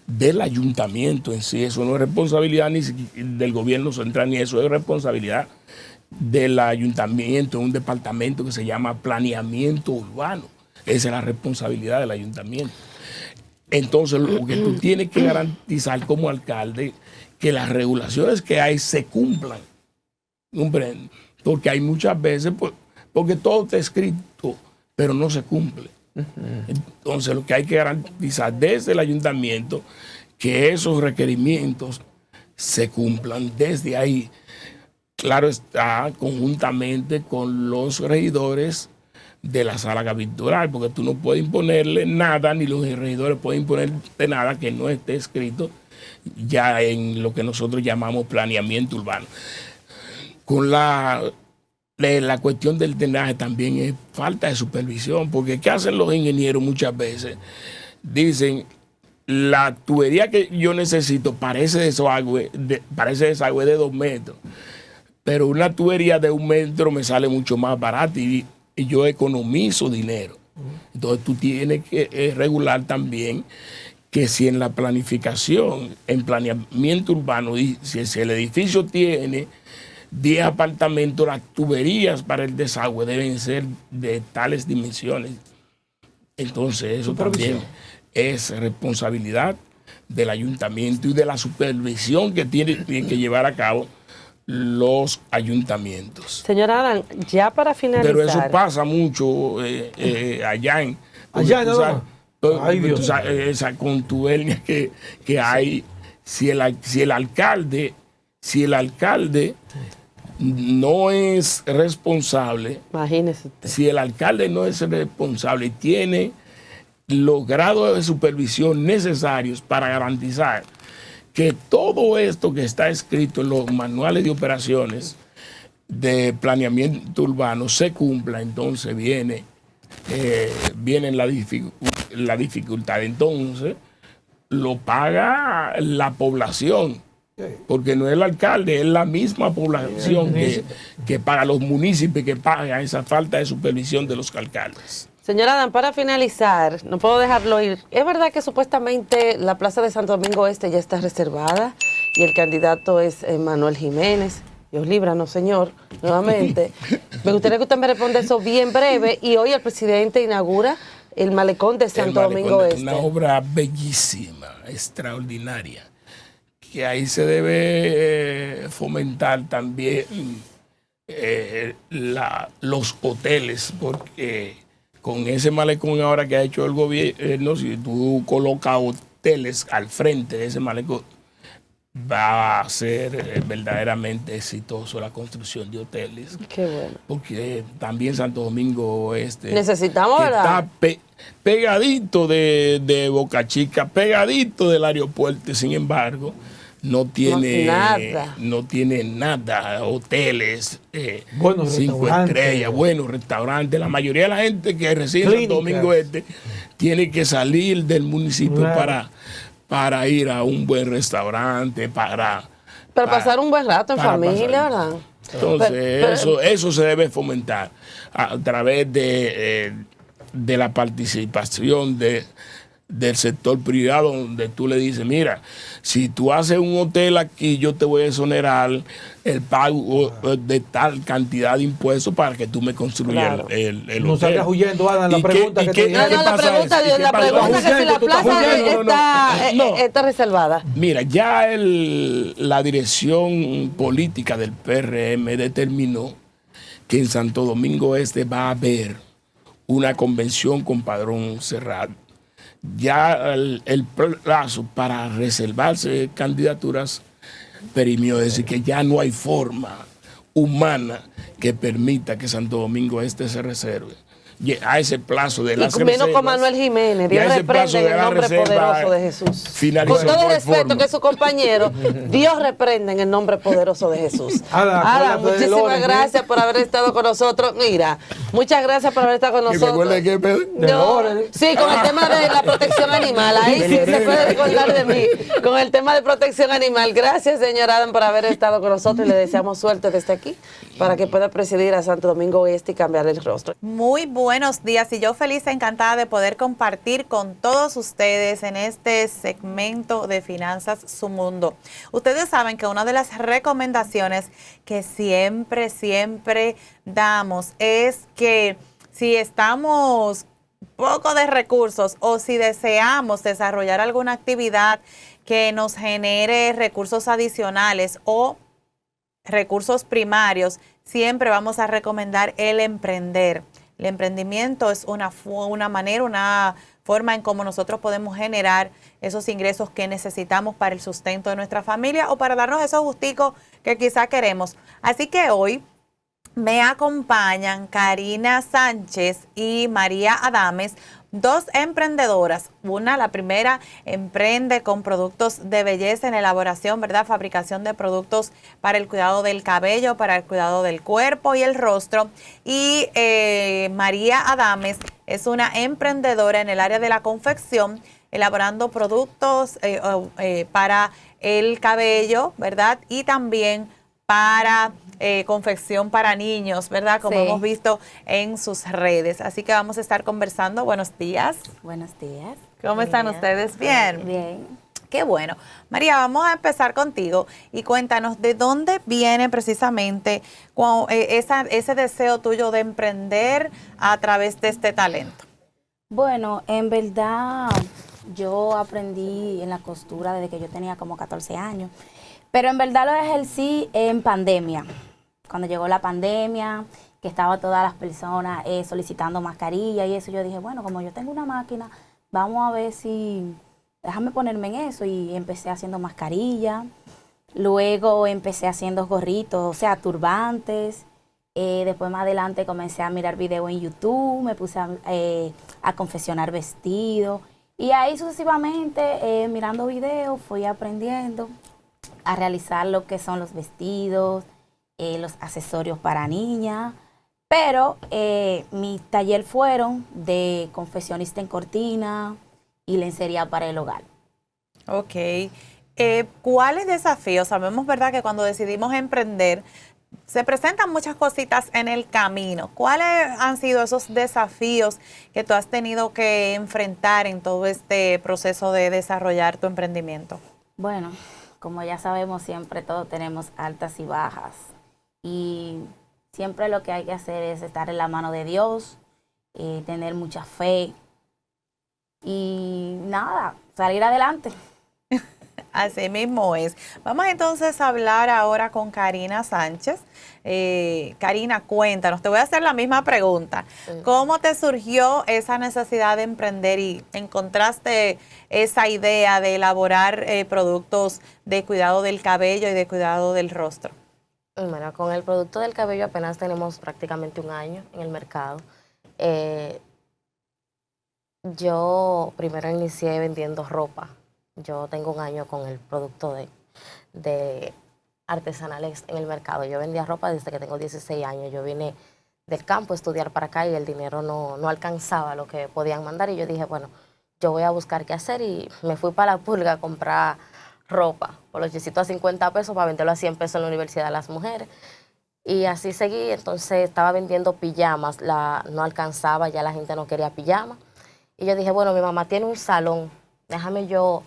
Speaker 21: del ayuntamiento en sí. Eso no es responsabilidad ni del gobierno central, ni eso es responsabilidad del ayuntamiento, un departamento que se llama planeamiento urbano. Esa es la responsabilidad del ayuntamiento. Entonces, lo que tú tienes que garantizar como alcalde, que las regulaciones que hay se cumplan. Porque hay muchas veces, porque todo está escrito, pero no se cumple. Entonces, lo que hay que garantizar desde el ayuntamiento, que esos requerimientos se cumplan desde ahí. Claro está, conjuntamente con los regidores de la sala capitular, porque tú no puedes imponerle nada, ni los regidores pueden imponerte nada que no esté escrito ya en lo que nosotros llamamos planeamiento urbano. Con la cuestión del drenaje también es falta de supervisión, porque ¿qué hacen los ingenieros muchas veces? Dicen, la tubería que yo necesito parece desagüe de 2 metros, pero una tubería de 1 metro me sale mucho más barata y yo economizo dinero. Entonces tú tienes que regular también que si en la planificación, en planeamiento urbano, si el edificio tiene 10 apartamentos, las tuberías para el desagüe deben ser de tales dimensiones. Entonces eso también es responsabilidad del ayuntamiento y de la supervisión que tienen que llevar a cabo los ayuntamientos.
Speaker 3: Señora Adán, ya para finalizar.
Speaker 21: Pero eso pasa mucho allá en...
Speaker 1: Allá no.
Speaker 21: Ay, Dios. Esa contubernea que hay, si el alcalde no es responsable,
Speaker 3: imagínese usted.
Speaker 21: Si el alcalde no es responsable y tiene los grados de supervisión necesarios para garantizar que todo esto que está escrito en los manuales de operaciones de planeamiento urbano se cumpla, entonces viene la dificultad. Entonces lo paga la población, porque no es el alcalde, es la misma población que paga, los municipios que pagan esa falta de supervisión de los alcaldes.
Speaker 3: Señora Adán, para finalizar, no puedo dejarlo ir. ¿Es verdad que supuestamente la plaza de Santo Domingo Este ya está reservada y el candidato es Manuel Jiménez? Dios líbranos, señor, nuevamente. Me gustaría que usted me responda eso bien breve. Y hoy el presidente inaugura el malecón de Santo Domingo Este.
Speaker 21: Una obra bellísima, extraordinaria, que ahí se debe fomentar también los hoteles, porque con ese malecón ahora que ha hecho el gobierno, si tú colocas hoteles al frente de ese malecón, va a ser verdaderamente exitoso la construcción de hoteles.
Speaker 3: Qué bueno.
Speaker 21: Porque también Santo Domingo Este
Speaker 3: necesitamos, ¿verdad?
Speaker 21: Está pegadito de Boca Chica, pegadito del aeropuerto, sin embargo, no tiene nada, hoteles, 5 estrellas, buenos restaurantes. La mayoría de la gente que reside en Santo Domingo Este tiene que salir del municipio para ir a un buen restaurante, para
Speaker 3: pasar un buen rato en familia, ¿verdad?
Speaker 21: Entonces, eso se debe fomentar a través de la participación de del sector privado, donde tú le dices, mira, si tú haces un hotel aquí, yo te voy a exonerar el pago de tal cantidad de impuestos para que tú me construyas el hotel.
Speaker 1: No salgas huyendo, Adam, la pregunta que te dije.
Speaker 3: No, la pregunta que si la plaza está reservada.
Speaker 21: Mira, ya la dirección política del PRM determinó que en Santo Domingo Este va a haber una convención con padrón cerrado. Ya el plazo para reservarse candidaturas perimió, es decir, que ya no hay forma humana que permita que Santo Domingo Este se reserve. A ese plazo de las reservas.
Speaker 3: Menos con Manuel Jiménez, Dios reprende en el nombre poderoso de Jesús. Con todo respeto que su compañero, Dios reprende en el nombre poderoso de Jesús. Ada, muchísimas gracias por haber estado con nosotros. Mira, muchas gracias por haber estado con nosotros. Sí, con el tema de la protección animal. Ahí sí se puede recordar de mí. Con el tema de protección animal. Gracias, señor Adam, por haber estado con nosotros y le deseamos suerte desde aquí para que pueda presidir a Santo Domingo Este y cambiar el rostro.
Speaker 4: Muy buenos días y yo feliz, encantada de poder compartir con todos ustedes en este segmento de Finanzas Su Mundo. Ustedes saben que una de las recomendaciones que siempre damos es que si estamos poco de recursos o si deseamos desarrollar alguna actividad que nos genere recursos adicionales o recursos primarios, siempre vamos a recomendar el emprender. El emprendimiento es una manera, una forma en cómo nosotros podemos generar esos ingresos que necesitamos para el sustento de nuestra familia o para darnos esos gusticos que quizá queremos. Así que hoy me acompañan Karina Sánchez y María Adames, dos emprendedoras. La primera, emprende con productos de belleza en elaboración, ¿verdad? Fabricación de productos para el cuidado del cabello, para el cuidado del cuerpo y el rostro. Y María Adames es una emprendedora en el área de la confección, elaborando productos para el cabello, ¿verdad? Y también para confección para niños, ¿verdad? Como hemos visto en sus redes. Así que vamos a estar conversando. Buenos días.
Speaker 22: Buenos días.
Speaker 4: ¿Cómo están ustedes? Bien.
Speaker 22: Bien.
Speaker 4: Qué bueno. María, vamos a empezar contigo y cuéntanos de dónde viene precisamente ese deseo tuyo de emprender a través de este talento.
Speaker 22: Bueno, en verdad yo aprendí en la costura desde que yo tenía como 14 años, pero en verdad lo ejercí en pandemia. Cuando llegó la pandemia, que estaban todas las personas solicitando mascarilla y eso, yo dije, bueno, como yo tengo una máquina, vamos a ver si, déjame ponerme en eso. Y empecé haciendo mascarilla, luego empecé haciendo gorritos, o sea, turbantes. Después más adelante comencé a mirar videos en YouTube, me puse a confeccionar vestidos. Y ahí sucesivamente, mirando videos, fui aprendiendo a realizar lo que son los vestidos, los accesorios para niñas, pero mi taller fueron de confeccionista en cortina y lencería para el hogar.
Speaker 4: Ok. ¿Cuáles desafíos? Sabemos, ¿verdad?, que cuando decidimos emprender se presentan muchas cositas en el camino. ¿Cuáles han sido esos desafíos que tú has tenido que enfrentar en todo este proceso de desarrollar tu emprendimiento?
Speaker 22: Bueno, como ya sabemos, siempre todos tenemos altas y bajas. Y siempre lo que hay que hacer es estar en la mano de Dios, tener mucha fe y nada, salir adelante.
Speaker 4: Así mismo es. Vamos entonces a hablar ahora con Karina Sánchez. Karina, cuéntanos, te voy a hacer la misma pregunta. ¿Cómo te surgió esa necesidad de emprender y encontraste esa idea de elaborar productos de cuidado del cabello y de cuidado del rostro?
Speaker 22: Bueno, con el producto del cabello apenas tenemos prácticamente un año en el mercado. Yo primero inicié vendiendo ropa. Yo tengo un año con el producto de artesanales en el mercado. Yo vendía ropa desde que tengo 16 años. Yo vine del campo a estudiar para acá y el dinero no alcanzaba lo que podían mandar. Y yo dije, bueno, yo voy a buscar qué hacer. Y me fui para la pulga a comprar ropa, polochecito a 50 pesos para venderlo a 100 pesos en la Universidad de las Mujeres. Y así seguí, entonces estaba vendiendo pijamas, no alcanzaba, ya la gente no quería pijamas.
Speaker 5: Y yo dije, bueno, mi mamá tiene un salón, déjame yo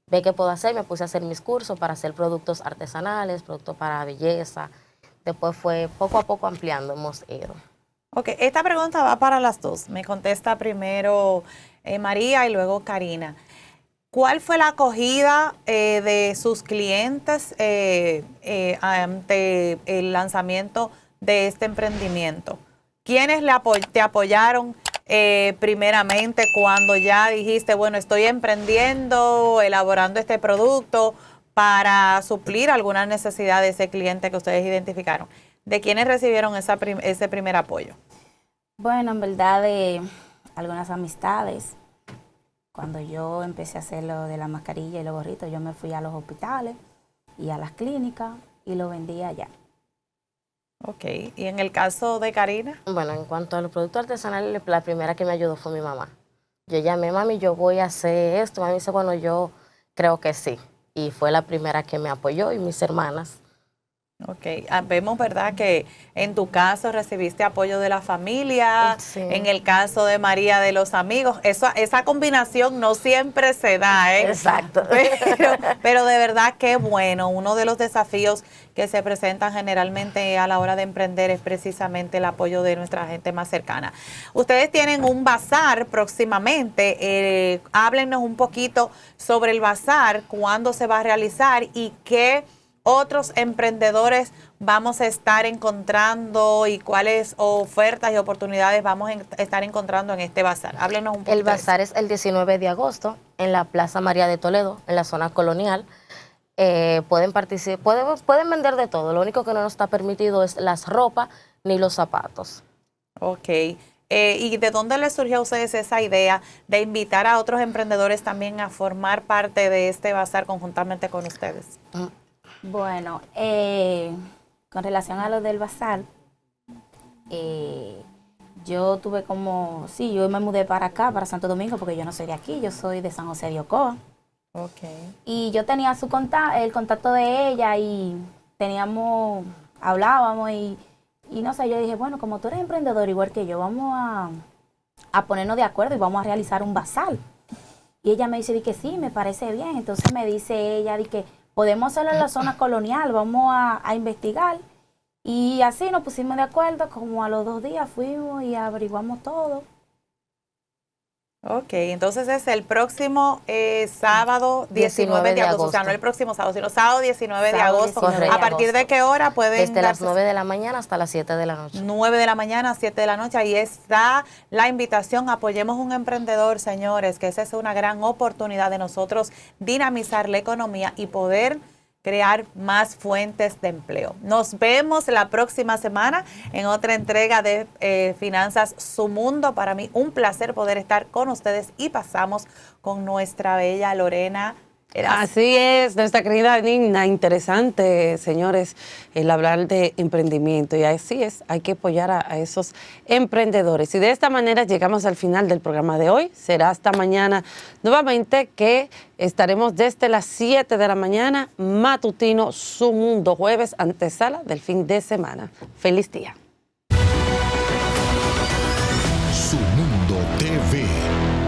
Speaker 5: ver qué puedo hacer. Me puse a hacer mis cursos para hacer productos artesanales, productos para belleza. Después fue poco a poco ampliando, hemos ido.
Speaker 4: Ok, esta pregunta va para las dos. Me contesta primero María y luego Karina. ¿Cuál fue la acogida de sus clientes ante el lanzamiento de este emprendimiento? ¿Quiénes te apoyaron primeramente cuando ya dijiste, bueno, estoy emprendiendo, elaborando este producto para suplir alguna necesidad de ese cliente que ustedes identificaron? ¿De quiénes recibieron ese primer apoyo?
Speaker 22: Bueno, en verdad de algunas amistades. Cuando yo empecé a hacer lo de la mascarilla y los gorritos, yo me fui a los hospitales y a las clínicas y lo vendí allá.
Speaker 4: Ok, ¿y en el caso de Karina?
Speaker 5: Bueno, en cuanto a los productos artesanales, la primera que me ayudó fue mi mamá. Yo llamé, mami, yo voy a hacer esto. Mami dice, bueno, yo creo que sí. Y fue la primera que me apoyó y mis hermanas.
Speaker 4: Ok, vemos, ¿verdad?, que en tu caso recibiste apoyo de la familia,
Speaker 5: sí.
Speaker 4: En el caso de María de los amigos. Esa combinación no siempre se da, ¿eh?
Speaker 5: Exacto.
Speaker 4: Pero de verdad qué bueno. Uno de los desafíos que se presentan generalmente a la hora de emprender es precisamente el apoyo de nuestra gente más cercana. Ustedes tienen un bazar próximamente. Háblenos un poquito sobre el bazar, cuándo se va a realizar y qué otros emprendedores vamos a estar encontrando y cuáles ofertas y oportunidades vamos a estar encontrando en este bazar. Háblenos un poco.
Speaker 5: El bazar es el 19 de agosto en la Plaza María de Toledo, en la zona colonial. Pueden participar, pueden vender de todo. Lo único que no nos está permitido es las ropas ni los zapatos.
Speaker 4: Ok. ¿Y de dónde les surgió a ustedes esa idea de invitar a otros emprendedores también a formar parte de este bazar conjuntamente con ustedes?
Speaker 22: Bueno, con relación a lo del bazar, yo tuve yo me mudé para acá, para Santo Domingo, porque yo no soy de aquí, yo soy de San José de Ocoa.
Speaker 4: Okay.
Speaker 22: Y yo tenía el contacto de ella y hablábamos y no sé, yo dije, bueno, como tú eres emprendedor igual que yo, vamos a ponernos de acuerdo y vamos a realizar un bazar. Y ella me dice que sí, me parece bien. Entonces me dice ella que podemos hacerlo en la zona colonial, vamos a investigar. Y así nos pusimos de acuerdo, como a los 2 días fuimos y averiguamos todo.
Speaker 4: Ok, entonces es el próximo sábado 19 de agosto. O sea, no el próximo sábado, sino sábado 19 de agosto.
Speaker 5: Correcto.
Speaker 4: ¿A partir de qué hora pueden
Speaker 5: Desde las 9 de la mañana hasta las 7 de la noche.
Speaker 4: 9 de la mañana a 7 de la noche. Ahí está la invitación. Apoyemos un emprendedor, señores, que esa es una gran oportunidad de nosotros dinamizar la economía y poder crear más fuentes de empleo. Nos vemos la próxima semana en otra entrega de Finanzas Su Mundo. Para mí un placer poder estar con ustedes y pasamos con nuestra bella Lorena Erasmo.
Speaker 3: Así es, nuestra querida Nina, interesante, señores, el hablar de emprendimiento y así es, hay que apoyar a esos emprendedores. Y de esta manera llegamos al final del programa de hoy. Será hasta mañana nuevamente que estaremos desde las 7 de la mañana, matutino Su Mundo, jueves, antesala del fin de semana. Feliz día.